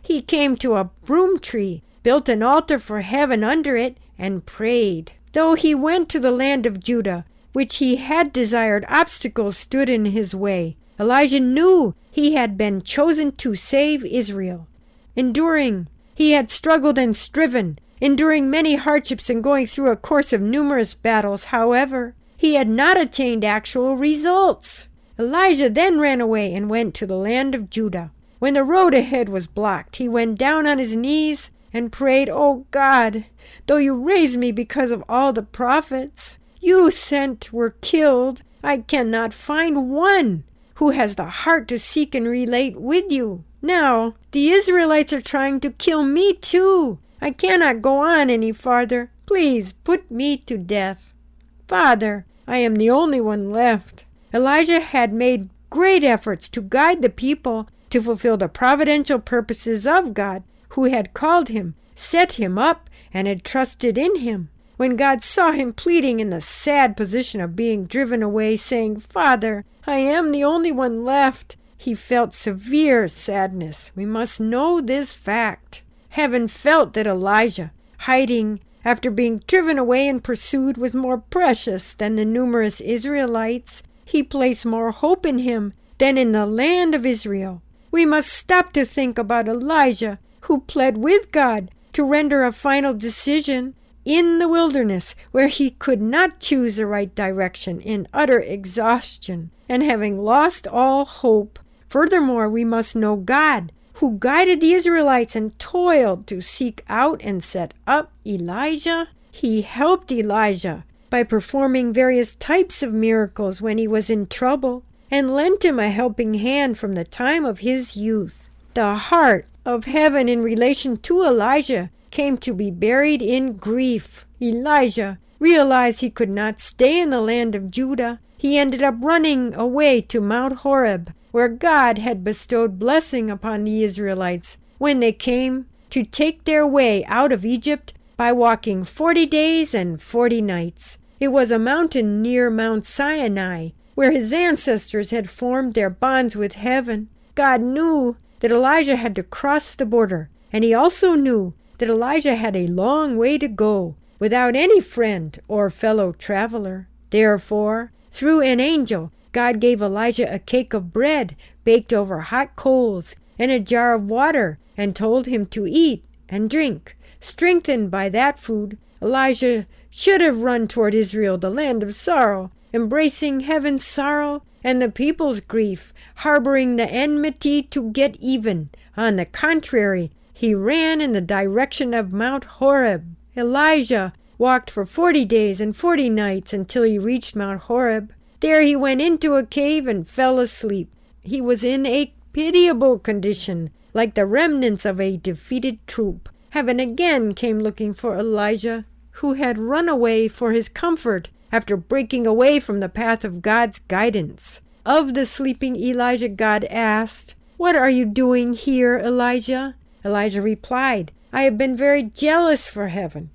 He came to a broom tree, built an altar for heaven under it, and prayed. Though he went to the land of Judah, which he had desired, obstacles stood in his way. Elijah knew he had been chosen to save Israel. He had struggled and striven, enduring many hardships and going through a course of numerous battles. However, he had not attained actual results. Elijah then ran away and went to the land of Judah. When the road ahead was blocked, he went down on his knees and prayed, "O God, though you raised me because of all the prophets you sent were killed, I cannot find one who has the heart to seek and relate with you. Now, the Israelites are trying to kill me too. I cannot go on any farther. Please put me to death. Father, I am the only one left." Elijah had made great efforts to guide the people to fulfill the providential purposes of God, who had called him, set him up, and had trusted in him. When God saw him pleading in the sad position of being driven away, saying, "Father, I am the only one left," he felt severe sadness. We must know this fact. Heaven felt that Elijah, hiding after being driven away and pursued, was more precious than the numerous Israelites. He placed more hope in him than in the land of Israel. We must stop to think about Elijah, who pled with God to render a final decision in the wilderness, where he could not choose the right direction, in utter exhaustion and having lost all hope. Furthermore, we must know God, who guided the Israelites and toiled to seek out and set up Elijah. He helped Elijah by performing various types of miracles when he was in trouble, and lent him a helping hand from the time of his youth. The heart of heaven in relation to Elijah came to be buried in grief. Elijah realized he could not stay in the land of Judah. He ended up running away to Mount Horeb, where God had bestowed blessing upon the Israelites when they came to take their way out of Egypt by walking 40 days and 40 nights. It was a mountain near Mount Sinai, where his ancestors had formed their bonds with heaven. God knew that Elijah had to cross the border, and he also knew that Elijah had a long way to go without any friend or fellow traveler. Therefore, through an angel, God gave Elijah a cake of bread baked over hot coals and a jar of water, and told him to eat and drink. Strengthened by that food, Elijah should have run toward Israel, the land of sorrow, embracing heaven's sorrow and the people's grief, harboring the enmity to get even. On the contrary, he ran in the direction of Mount Horeb. Elijah walked for 40 days and 40 nights until he reached Mount Horeb. There he went into a cave and fell asleep. He was in a pitiable condition, like the remnants of a defeated troop. Heaven again came looking for Elijah, who had run away for his comfort after breaking away from the path of God's guidance. Of the sleeping Elijah, God asked, "What are you doing here, Elijah?" Elijah replied, "I have been very jealous for heaven,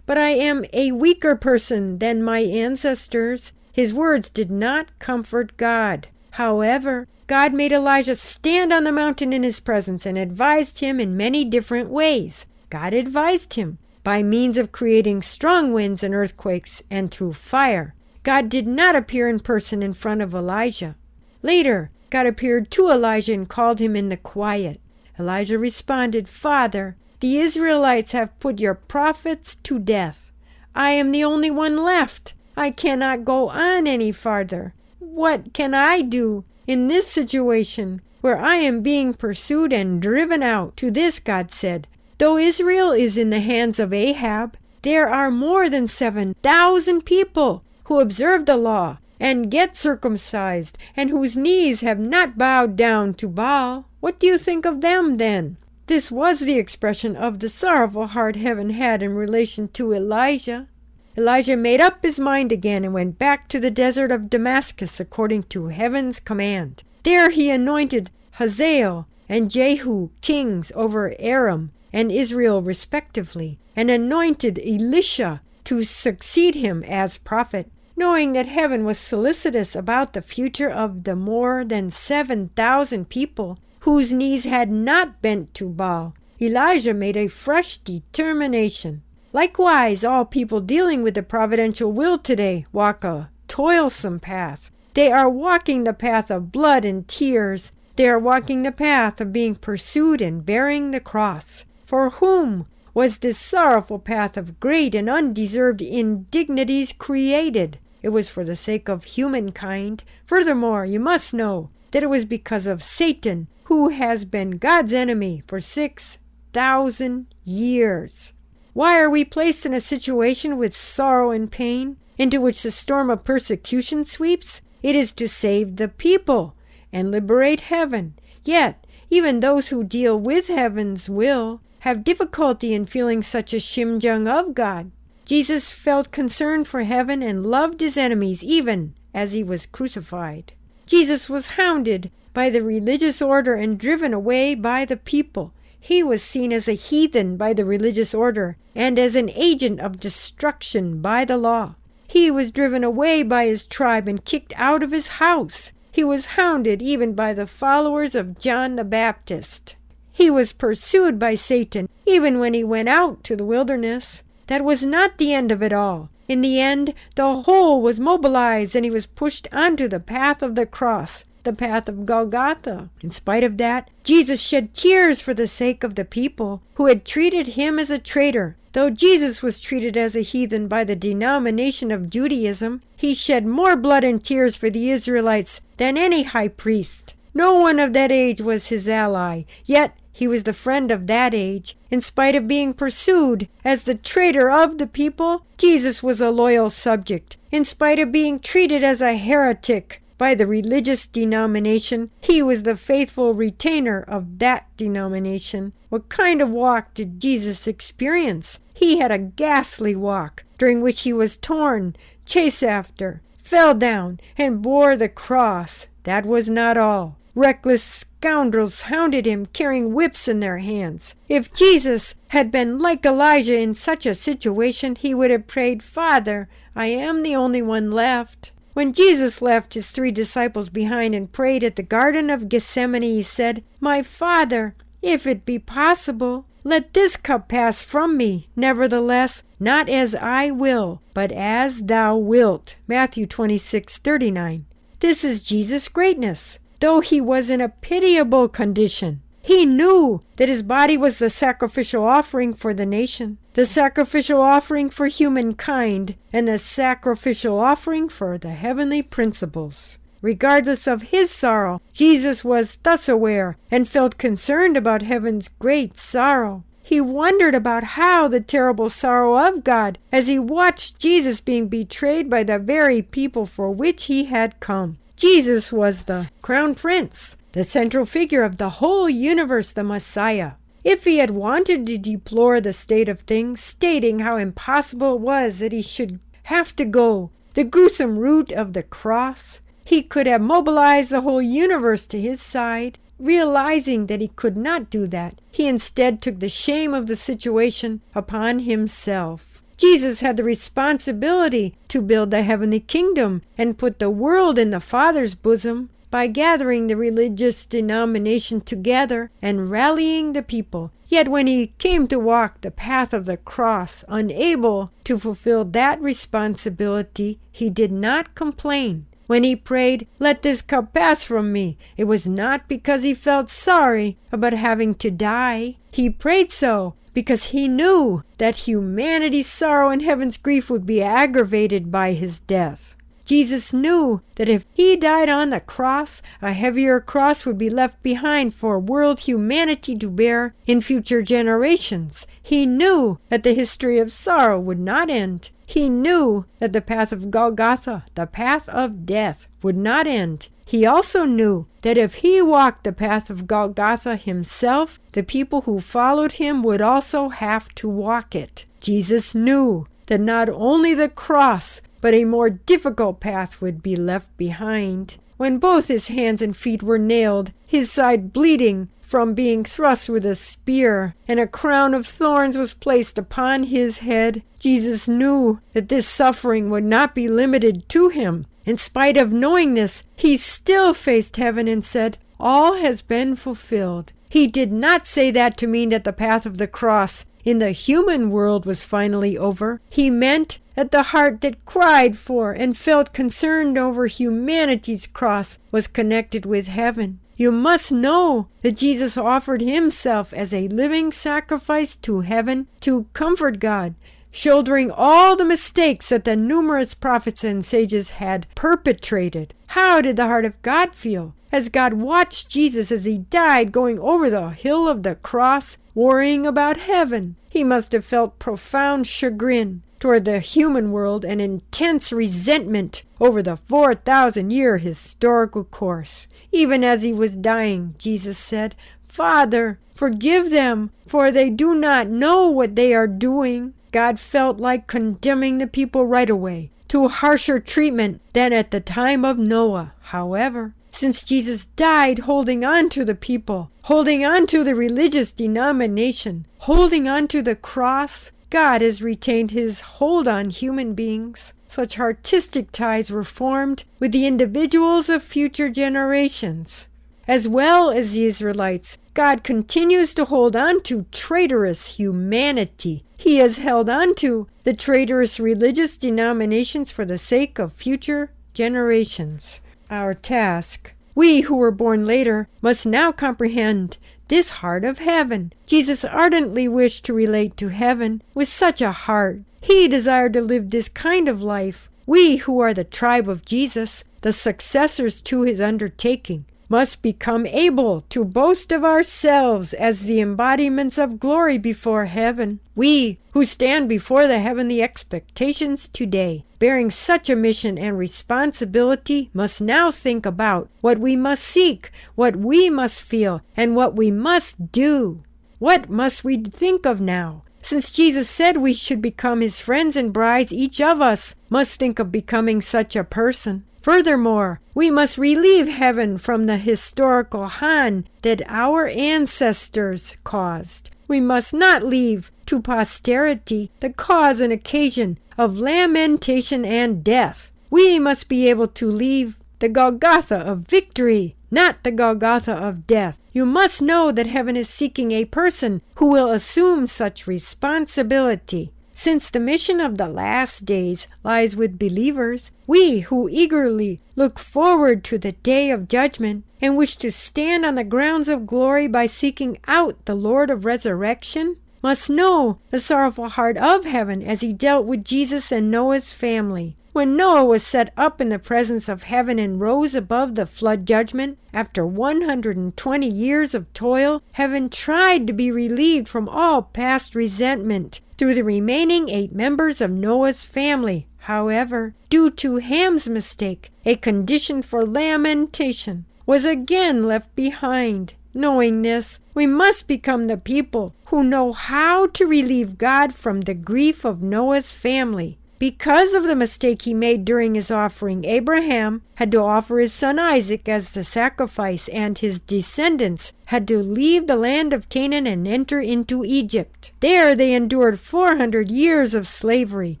but I am a weaker person than my ancestors." His words did not comfort God. However, God made Elijah stand on the mountain in his presence and advised him in many different ways. God advised him by means of creating strong winds and earthquakes and through fire. God did not appear in person in front of Elijah. Later, God appeared to Elijah and called him in the quiet. Elijah responded, "Father, the Israelites have put your prophets to death. I am the only one left. I cannot go on any farther. What can I do in this situation where I am being pursued and driven out?" To this God said, "Though Israel is in the hands of Ahab, there are more than 7,000 people who observe the law and get circumcised, and whose knees have not bowed down to Baal. What do you think of them then?" This was the expression of the sorrowful heart heaven had in relation to Elijah. Elijah made up his mind again and went back to the desert of Damascus according to heaven's command. There he anointed Hazael and Jehu kings over Aram and Israel respectively, and anointed Elisha to succeed him as prophet. Knowing that heaven was solicitous about the future of the more than 7,000 people whose knees had not bent to Baal, Elijah made a fresh determination. Likewise, all people dealing with the providential will today walk a toilsome path. They are walking the path of blood and tears. They are walking the path of being pursued and bearing the cross. For whom was this sorrowful path of great and undeserved indignities created? It was for the sake of humankind. Furthermore, you must know that it was because of Satan, who has been God's enemy for 6,000 years. Why are we placed in a situation with sorrow and pain, into which the storm of persecution sweeps? It is to save the people and liberate heaven. Yet, even those who deal with heaven's will have difficulty in feeling such a shimjung of God. Jesus felt concern for heaven and loved his enemies even as he was crucified. Jesus was hounded by the religious order and driven away by the people. He was seen as a heathen by the religious order and as an agent of destruction by the law. He was driven away by his tribe and kicked out of his house. He was hounded even by the followers of John the Baptist. He was pursued by Satan even when he went out to the wilderness. That was not the end of it all. In the end, the whole was mobilized and he was pushed onto the path of the cross, the path of Golgotha. In spite of that, Jesus shed tears for the sake of the people who had treated him as a traitor. Though Jesus was treated as a heathen by the denomination of Judaism, he shed more blood and tears for the Israelites than any high priest. No one of that age was his ally, yet he was the friend of that age. In spite of being pursued as the traitor of the people, Jesus was a loyal subject. In spite of being treated as a heretic by the religious denomination, he was the faithful retainer of that denomination. What kind of walk did Jesus experience? He had a ghastly walk, during which he was torn, chased after, fell down, and bore the cross. That was not all. reckless scoundrels hounded him, carrying whips in their hands. If Jesus had been like Elijah in such a situation, he would have prayed, "Father, I am the only one left." When Jesus left his 3 disciples behind and prayed at the Garden of Gethsemane, he said, "My Father, if it be possible, let this cup pass from me. Nevertheless, not as I will, but as thou wilt." Matthew 26:39. This is Jesus' greatness. Though he was in a pitiable condition, he knew that his body was the sacrificial offering for the nation, the sacrificial offering for humankind, and the sacrificial offering for the heavenly principles. Regardless of his sorrow, Jesus was thus aware and felt concerned about heaven's great sorrow. He wondered about how the terrible sorrow of God as he watched Jesus being betrayed by the very people for which he had come. Jesus was the crown prince, the central figure of the whole universe, the Messiah. If he had wanted to deplore the state of things, stating how impossible it was that he should have to go the gruesome route of the cross, he could have mobilized the whole universe to his side. Realizing that he could not do that, he instead took the shame of the situation upon himself. Jesus had the responsibility to build the heavenly kingdom and put the world in the Father's bosom by gathering the religious denomination together and rallying the people. Yet when he came to walk the path of the cross, unable to fulfill that responsibility, he did not complain. When he prayed, "Let this cup pass from me," it was not because he felt sorry about having to die. He prayed so because he knew that humanity's sorrow and heaven's grief would be aggravated by his death. Jesus knew that if he died on the cross, a heavier cross would be left behind for world humanity to bear in future generations. He knew that the history of sorrow would not end. He knew that the path of Golgotha, the path of death, would not end. He also knew that if he walked the path of Golgotha himself, the people who followed him would also have to walk it. Jesus knew that not only the cross, but a more difficult path would be left behind. When both his hands and feet were nailed, his side bleeding from being thrust with a spear, and a crown of thorns was placed upon his head, Jesus knew that this suffering would not be limited to him. In spite of knowing this, he still faced heaven and said, "All has been fulfilled." He did not say that to mean that the path of the cross in the human world was finally over. He meant that the heart that cried for and felt concerned over humanity's cross was connected with heaven. You must know that Jesus offered himself as a living sacrifice to heaven to comfort God, shouldering all the mistakes that the numerous prophets and sages had perpetrated. How did the heart of God feel as God watched Jesus as he died going over the hill of the cross, worrying about heaven? He must have felt profound chagrin toward the human world and intense resentment over the 4,000-year historical course. Even as he was dying, Jesus said, "Father, forgive them, for they do not know what they are doing." God felt like condemning the people right away to harsher treatment than at the time of Noah. However, since Jesus died holding on to the people, holding on to the religious denomination, holding on to the cross, God has retained his hold on human beings. Such artistic ties were formed with the individuals of future generations. As well as the Israelites, God continues to hold on to traitorous humanity. He has held on to the traitorous religious denominations for the sake of future generations. Our task, we who were born later, must now comprehend this heart of heaven. Jesus ardently wished to relate to heaven with such a heart. He desired to live this kind of life. We who are the tribe of Jesus, the successors to his undertaking, must become able to boast of ourselves as the embodiments of glory before heaven. We who stand before the heavenly expectations today, bearing such a mission and responsibility, must now think about what we must seek, what we must feel, and what we must do. What must we think of now? Since Jesus said we should become his friends and brides, each of us must think of becoming such a person. Furthermore, we must relieve heaven from the historical harm that our ancestors caused. We must not leave to posterity the cause and occasion of lamentation and death. We must be able to leave the Golgotha of victory, not the Golgotha of death. You must know that heaven is seeking a person who will assume such responsibility. Since the mission of the last days lies with believers, we who eagerly look forward to the day of judgment and wish to stand on the grounds of glory by seeking out the Lord of resurrection, must know the sorrowful heart of heaven as he dealt with Jesus and Noah's family. When Noah was set up in the presence of heaven and rose above the flood judgment, after 120 years of toil, heaven tried to be relieved from all past resentment through the remaining 8 members of Noah's family. However, due to Ham's mistake, a condition for lamentation was again left behind. Knowing this, we must become the people who know how to relieve God from the grief of Noah's family. Because of the mistake he made during his offering, Abraham had to offer his son Isaac as the sacrifice, and his descendants had to leave the land of Canaan and enter into Egypt. There they endured 400 years of slavery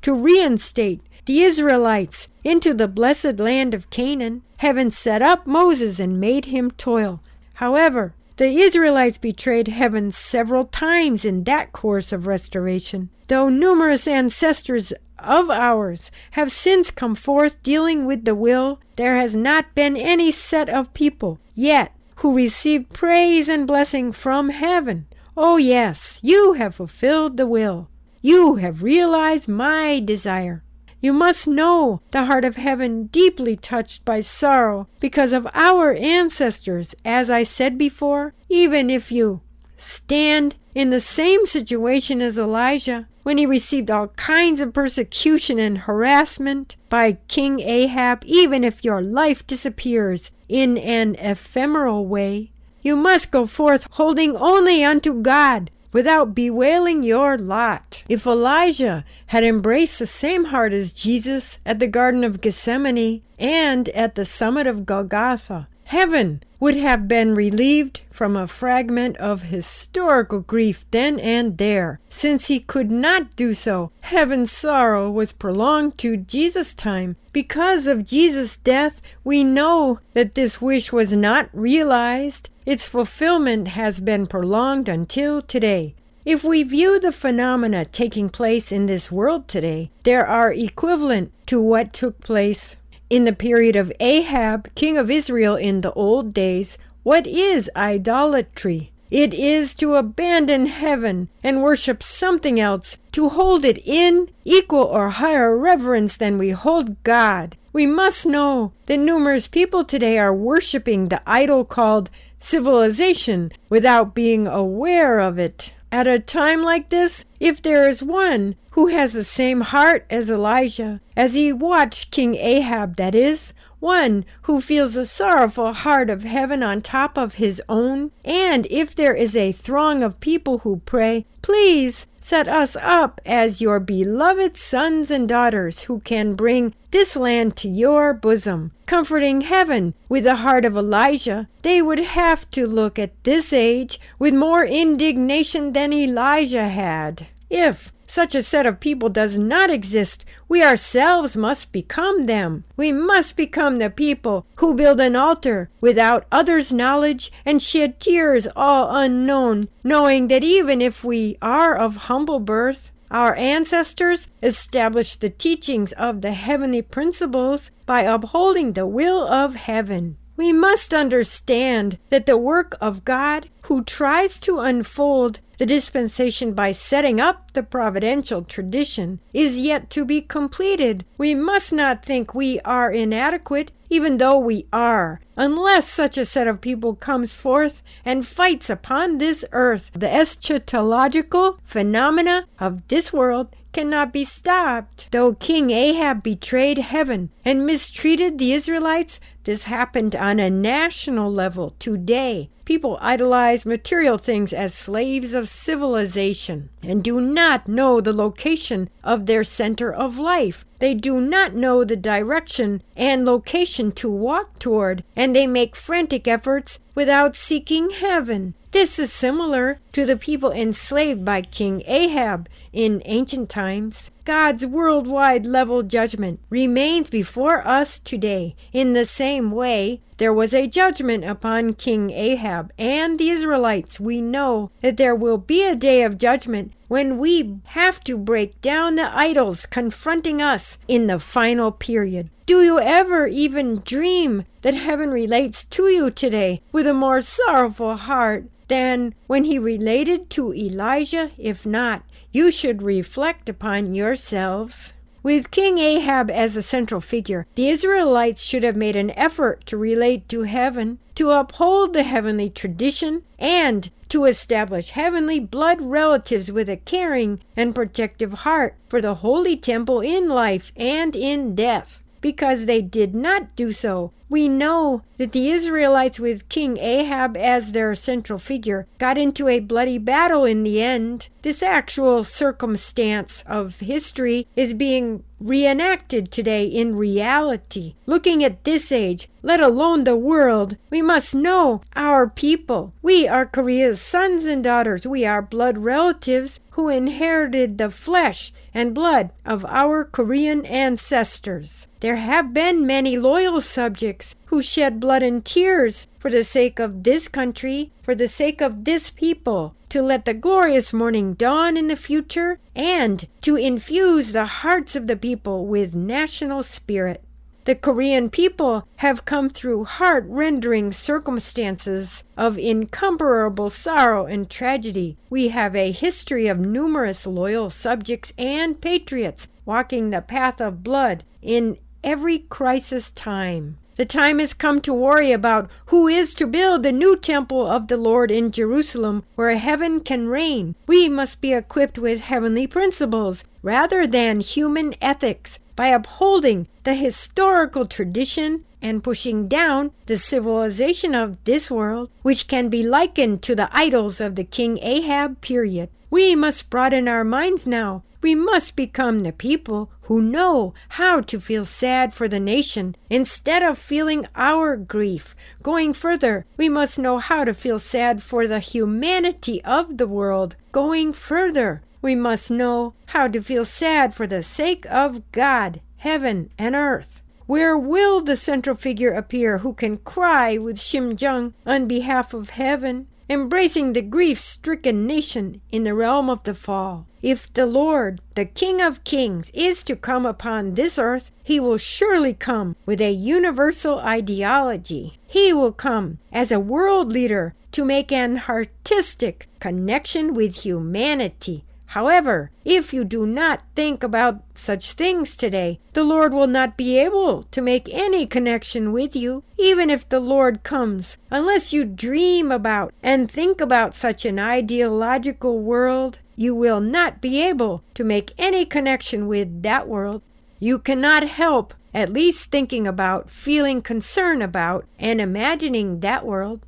to reinstate the Israelites into the blessed land of Canaan. Heaven set up Moses and made him toil. However, the Israelites betrayed heaven several times in that course of restoration. Though numerous ancestors of ours have since come forth dealing with the will, there has not been any set of people yet who received praise and blessing from heaven. Oh yes, you have fulfilled the will. You have realized my desire. You must know the heart of heaven deeply touched by sorrow because of our ancestors. As I said before, even if you stand in the same situation as Elijah, when he received all kinds of persecution and harassment by King Ahab, even if your life disappears in an ephemeral way, you must go forth holding only unto God, without bewailing your lot. If Elijah had embraced the same heart as Jesus at the Garden of Gethsemane and at the summit of Golgotha, heaven would have been relieved from a fragment of historical grief then and there. Since he could not do so, heaven's sorrow was prolonged to Jesus' time. Because of Jesus' death, we know that this wish was not realized. Its fulfillment has been prolonged until today. If we view the phenomena taking place in this world today, they are equivalent to what took place in the period of Ahab, king of Israel in the old days. What is idolatry? It is to abandon heaven and worship something else, to hold it in equal or higher reverence than we hold God. We must know that numerous people today are worshiping the idol called civilization without being aware of it. At a time like this, if there is one who has the same heart as Elijah, as he watched King Ahab, that is, one who feels the sorrowful heart of heaven on top of his own, and if there is a throng of people who pray, please set us up as your beloved sons and daughters who can bring this land to your bosom. Comforting heaven with the heart of Elijah, they would have to look at this age with more indignation than Elijah had. If such a set of people does not exist, we ourselves must become them. We must become the people who build an altar without others' knowledge and shed tears all unknown, knowing that even if we are of humble birth, our ancestors established the teachings of the heavenly principles by upholding the will of heaven. We must understand that the work of God, who tries to unfold the dispensation by setting up the providential tradition, is yet to be completed. We must not think we are inadequate, even though we are, unless such a set of people comes forth and fights upon this earth. The eschatological phenomena of this world cannot be stopped. Though King Ahab betrayed heaven and mistreated the Israelites, this happened on a national level today. People idolize material things as slaves of civilization and do not know the location of their center of life. They do not know the direction and location to walk toward, and they make frantic efforts without seeking heaven. This is similar to the people enslaved by King Ahab in ancient times. God's worldwide level judgment remains before us today. In the same way, there was a judgment upon King Ahab and the Israelites. We know that there will be a day of judgment when we have to break down the idols confronting us in the final period. Do you ever even dream that heaven relates to you today with a more sorrowful heart than when he related to Elijah? If not, you should reflect upon yourselves. With King Ahab as a central figure, the Israelites should have made an effort to relate to heaven, to uphold the heavenly tradition, and to establish heavenly blood relatives with a caring and protective heart for the holy temple in life and in death. Because they did not do so, we know that the Israelites, with King Ahab as their central figure, got into a bloody battle in the end. This actual circumstance of history is being reenacted today in reality. Looking at this age, let alone the world, we must know our people. We are Korea's sons and daughters. We are blood relatives who inherited the flesh and blood of our Korean ancestors. There have been many loyal subjects who shed blood and tears for the sake of this country, for the sake of this people, to let the glorious morning dawn in the future, and to infuse the hearts of the people with national spirit. The Korean people have come through heart-rending circumstances of incomparable sorrow and tragedy. We have a history of numerous loyal subjects and patriots walking the path of blood in every crisis time. The time has come to worry about who is to build the new temple of the Lord in Jerusalem where heaven can reign. We must be equipped with heavenly principles rather than human ethics by upholding the historical tradition and pushing down the civilization of this world, which can be likened to the idols of the King Ahab period. We must broaden our minds now. We must become the people who know how to feel sad for the nation instead of feeling our grief. Going further, we must know how to feel sad for the humanity of the world. Going further, we must know how to feel sad for the sake of God, heaven, and earth. Where will the central figure appear who can cry with Shimjung on behalf of heaven, embracing the grief-stricken nation in the realm of the fall? If the Lord, the King of Kings, is to come upon this earth, he will surely come with a universal ideology. He will come as a world leader to make an artistic connection with humanity. However, if you do not think about such things today, the Lord will not be able to make any connection with you, even if the Lord comes, unless you dream about and think about such an ideological world. You will not be able to make any connection with that world. You cannot help at least thinking about, feeling concern about, and imagining that world.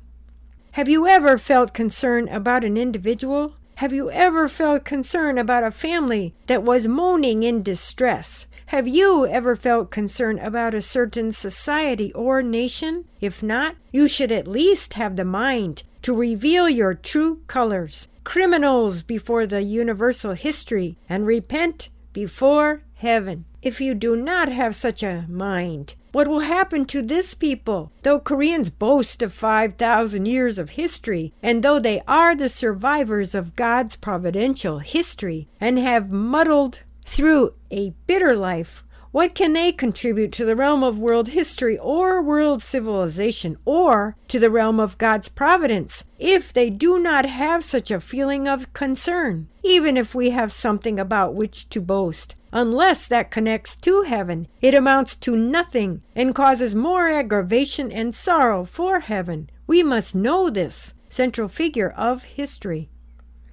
Have you ever felt concern about an individual? Have you ever felt concern about a family that was moaning in distress? Have you ever felt concern about a certain society or nation? If not, you should at least have the mind to reveal your true colors. Criminals before the universal history, and repent before heaven. If you do not have such a mind, what will happen to this people? Though Koreans boast of 5,000 years of history, and though they are the survivors of God's providential history and have muddled through a bitter life, what can they contribute to the realm of world history or world civilization or to the realm of God's providence if they do not have such a feeling of concern? Even if we have something about which to boast, unless that connects to heaven, it amounts to nothing and causes more aggravation and sorrow for heaven. We must know this central figure of history.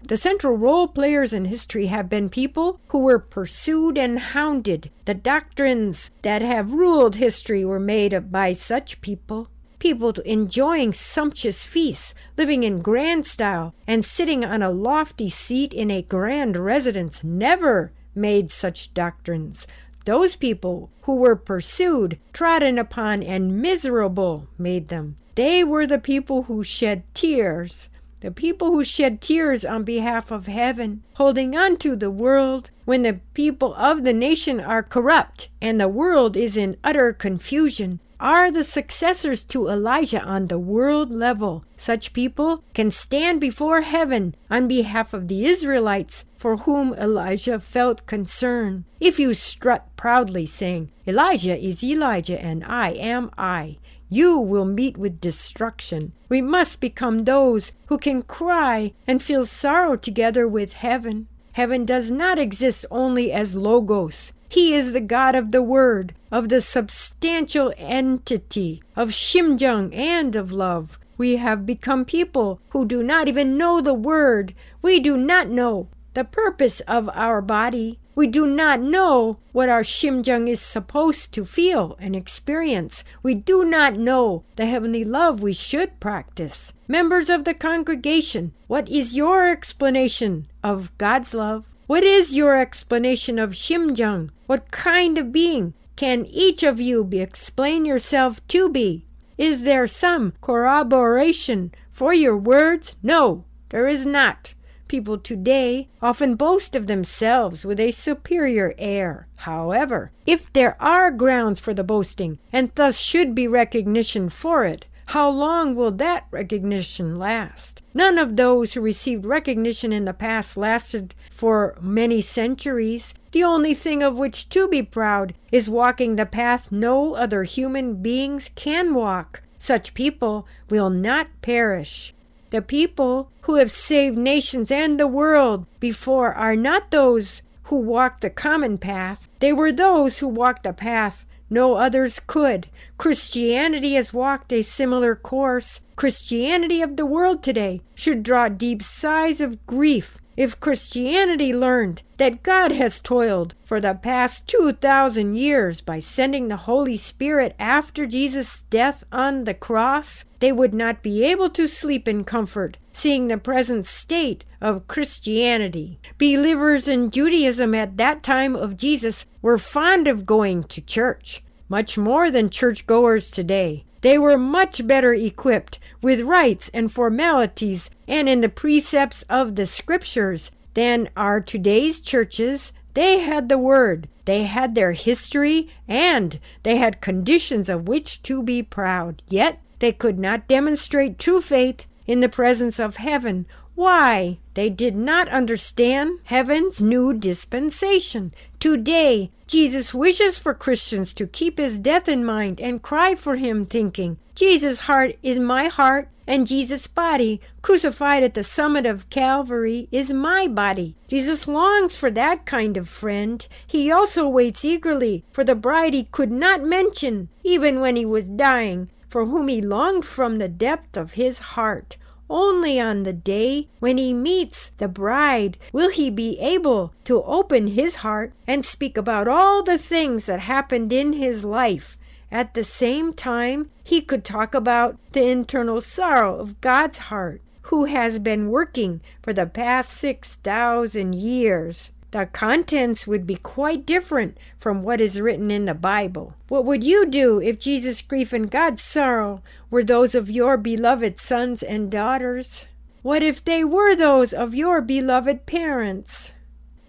The central role players in history have been people who were pursued and hounded. The doctrines that have ruled history were made by such people. People enjoying sumptuous feasts, living in grand style, and sitting on a lofty seat in a grand residence never made such doctrines. Those people who were pursued, trodden upon, and miserable made them. They were the people who shed tears. The people who shed tears on behalf of heaven, holding on to the world when the people of the nation are corrupt and the world is in utter confusion, are the successors to Elijah on the world level. Such people can stand before heaven on behalf of the Israelites for whom Elijah felt concern. If you strut proudly saying, Elijah is Elijah and I am I, you will meet with destruction. We must become those who can cry and feel sorrow together with heaven. Heaven does not exist only as logos. He is the God of the Word, of the substantial entity, of Shimjung and of love. We have become people who do not even know the Word. We do not know the purpose of our body. We do not know what our Shimjung is supposed to feel and experience. We do not know the heavenly love we should practice. Members of the congregation, what is your explanation of God's love? What is your explanation of Shimjung? What kind of being can each of you explain yourself to be? Is there some corroboration for your words? No, there is not. People today often boast of themselves with a superior air. However, if there are grounds for the boasting, and thus should be recognition for it, how long will that recognition last? None of those who received recognition in the past lasted for many centuries. The only thing of which to be proud is walking the path no other human beings can walk. Such people will not perish. The people who have saved nations and the world before are not those who walked the common path. They were those who walked the path no others could. Christianity has walked a similar course. Christianity of the world today should draw deep sighs of grief if Christianity learned that God has toiled for the past 2,000 years by sending the Holy Spirit after Jesus' death on the cross. They would not be able to sleep in comfort, seeing the present state of Christianity. Believers in Judaism at that time of Jesus were fond of going to church, much more than churchgoers today. They were much better equipped with rites and formalities and in the precepts of the scriptures than are today's churches. They had the Word, they had their history, and they had conditions of which to be proud. Yet they could not demonstrate true faith in the presence of heaven. Why? They did not understand heaven's new dispensation. Today, Jesus wishes for Christians to keep his death in mind and cry for him, thinking, Jesus' heart is my heart, and Jesus' body, crucified at the summit of Calvary, is my body. Jesus longs for that kind of friend. He also waits eagerly for the bride he could not mention, even when he was dying, for whom he longed from the depth of his heart. Only on the day when he meets the bride will he be able to open his heart and speak about all the things that happened in his life. At the same time, he could talk about the internal sorrow of God's heart, who has been working for the past 6,000 years. The contents would be quite different from what is written in the Bible. What would you do if Jesus' grief and God's sorrow were those of your beloved sons and daughters? What if they were those of your beloved parents?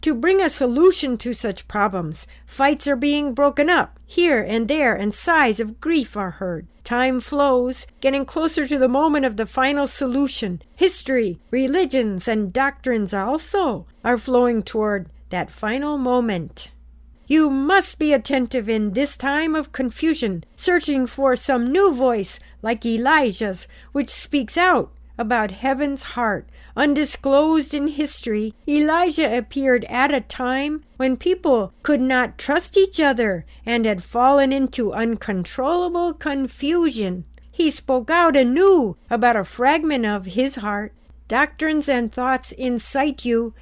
To bring a solution to such problems, fights are being broken up here and there, and sighs of grief are heard. Time flows, getting closer to the moment of the final solution. History, religions, and doctrines also are flowing toward that final moment. You must be attentive in this time of confusion, searching for some new voice like Elijah's, which speaks out about heaven's heart. Undisclosed in history, Elijah appeared at a time when people could not trust each other and had fallen into uncontrollable confusion. He spoke out anew about a fragment of his heart. Doctrines and thoughts incite you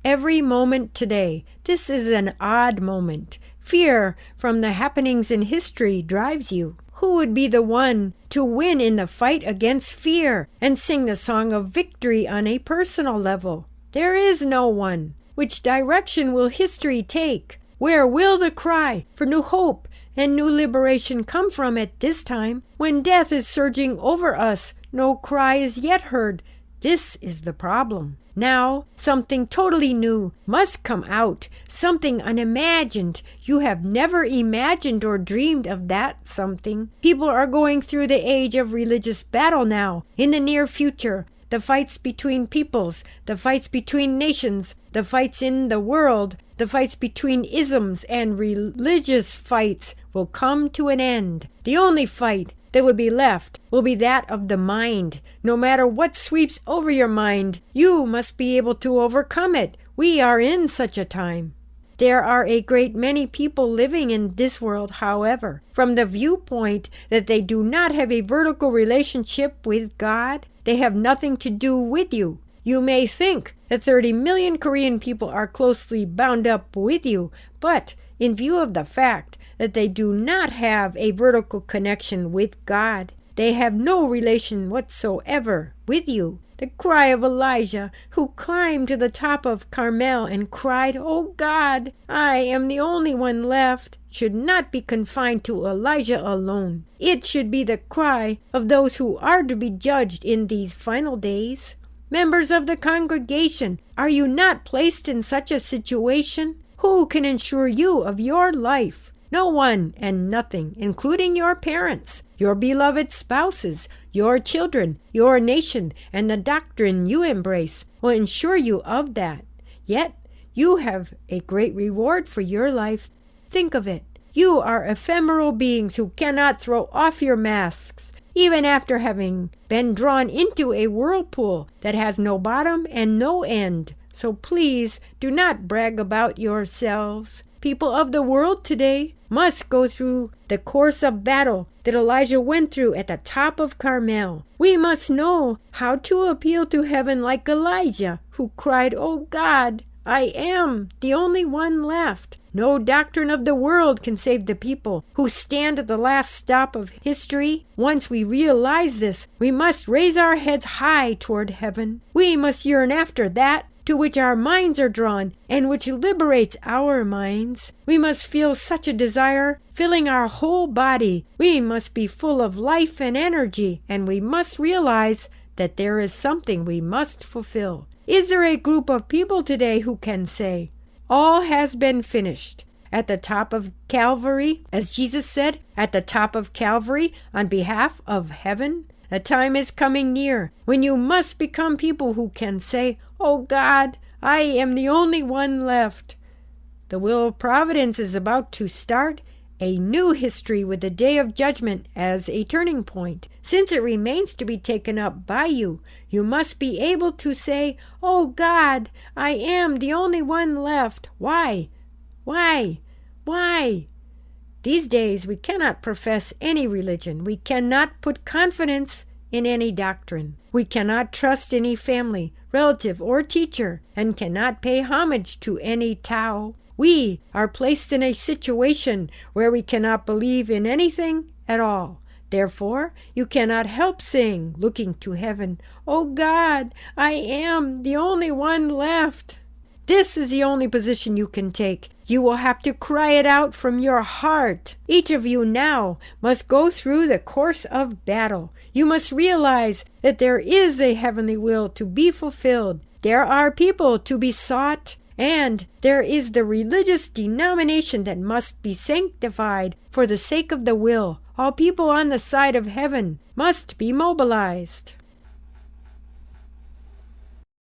every moment today. This is an odd moment. Fear from the happenings in history drives you. Who would be the one to win in the fight against fear and sing the song of victory on a personal level? There is no one. Which direction will history take? Where will the cry for new hope and new liberation come from at this time, when death is surging over us? No cry is yet heard. This is the problem. Now, something totally new must come out, something unimagined. You have never imagined or dreamed of that something. People are going through the age of religious battle now. In the near future, the fights between peoples, the fights between nations, the fights in the world, the fights between isms and religious fights will come to an end. The only fight that will be left will be that of the mind. No matter what sweeps over your mind, you must be able to overcome it. We are in such a time. There are a great many people living in this world, however, from the viewpoint that they do not have a vertical relationship with God. They have nothing to do with you. You may think that 30 million Korean people are closely bound up with you, but in view of the fact that they do not have a vertical connection with God, they have no relation whatsoever with you. The cry of Elijah, who climbed to the top of Carmel and cried, "Oh God, I am the only one left," should not be confined to Elijah alone. It should be the cry of those who are to be judged in these final days. Members of the congregation, are you not placed in such a situation? Who can ensure you of your life? No one and nothing, including your parents, your beloved spouses, your children, your nation, and the doctrine you embrace will ensure you of that. Yet, you have a great reward for your life. Think of it. You are ephemeral beings who cannot throw off your masks, even after having been drawn into a whirlpool that has no bottom and no end. So please do not brag about yourselves. People of the world today must go through the course of battle that Elijah went through at the top of Carmel. We must know how to appeal to heaven like Elijah, who cried, "Oh God, I am the only one left." No doctrine of the world can save the people who stand at the last stop of history. Once we realize this, we must raise our heads high toward heaven. We must yearn after that to which our minds are drawn and which liberates our minds. We must feel such a desire filling our whole body. We must be full of life and energy, and we must realize that there is something we must fulfill. Is there a group of people today who can say, "All has been finished"? At the top of Calvary, as Jesus said, at the top of Calvary on behalf of heaven? The time is coming near when you must become people who can say, "Oh God, I am the only one left." The will of providence is about to start a new history with the day of judgment as a turning point. Since it remains to be taken up by you, you must be able to say, "Oh God, I am the only one left." Why? Why? Why? These days we cannot profess any religion. We cannot put confidence in any doctrine. We cannot trust any family, relative, or teacher, and cannot pay homage to any Tao. We are placed in a situation where we cannot believe in anything at all. Therefore, you cannot help saying, looking to heaven, "Oh God, I am the only one left." This is the only position you can take. You will have to cry it out from your heart. Each of you now must go through the course of battle. You must realize that there is a heavenly will to be fulfilled. There are people to be sought, and there is the religious denomination that must be sanctified for the sake of the will. All people on the side of heaven must be mobilized.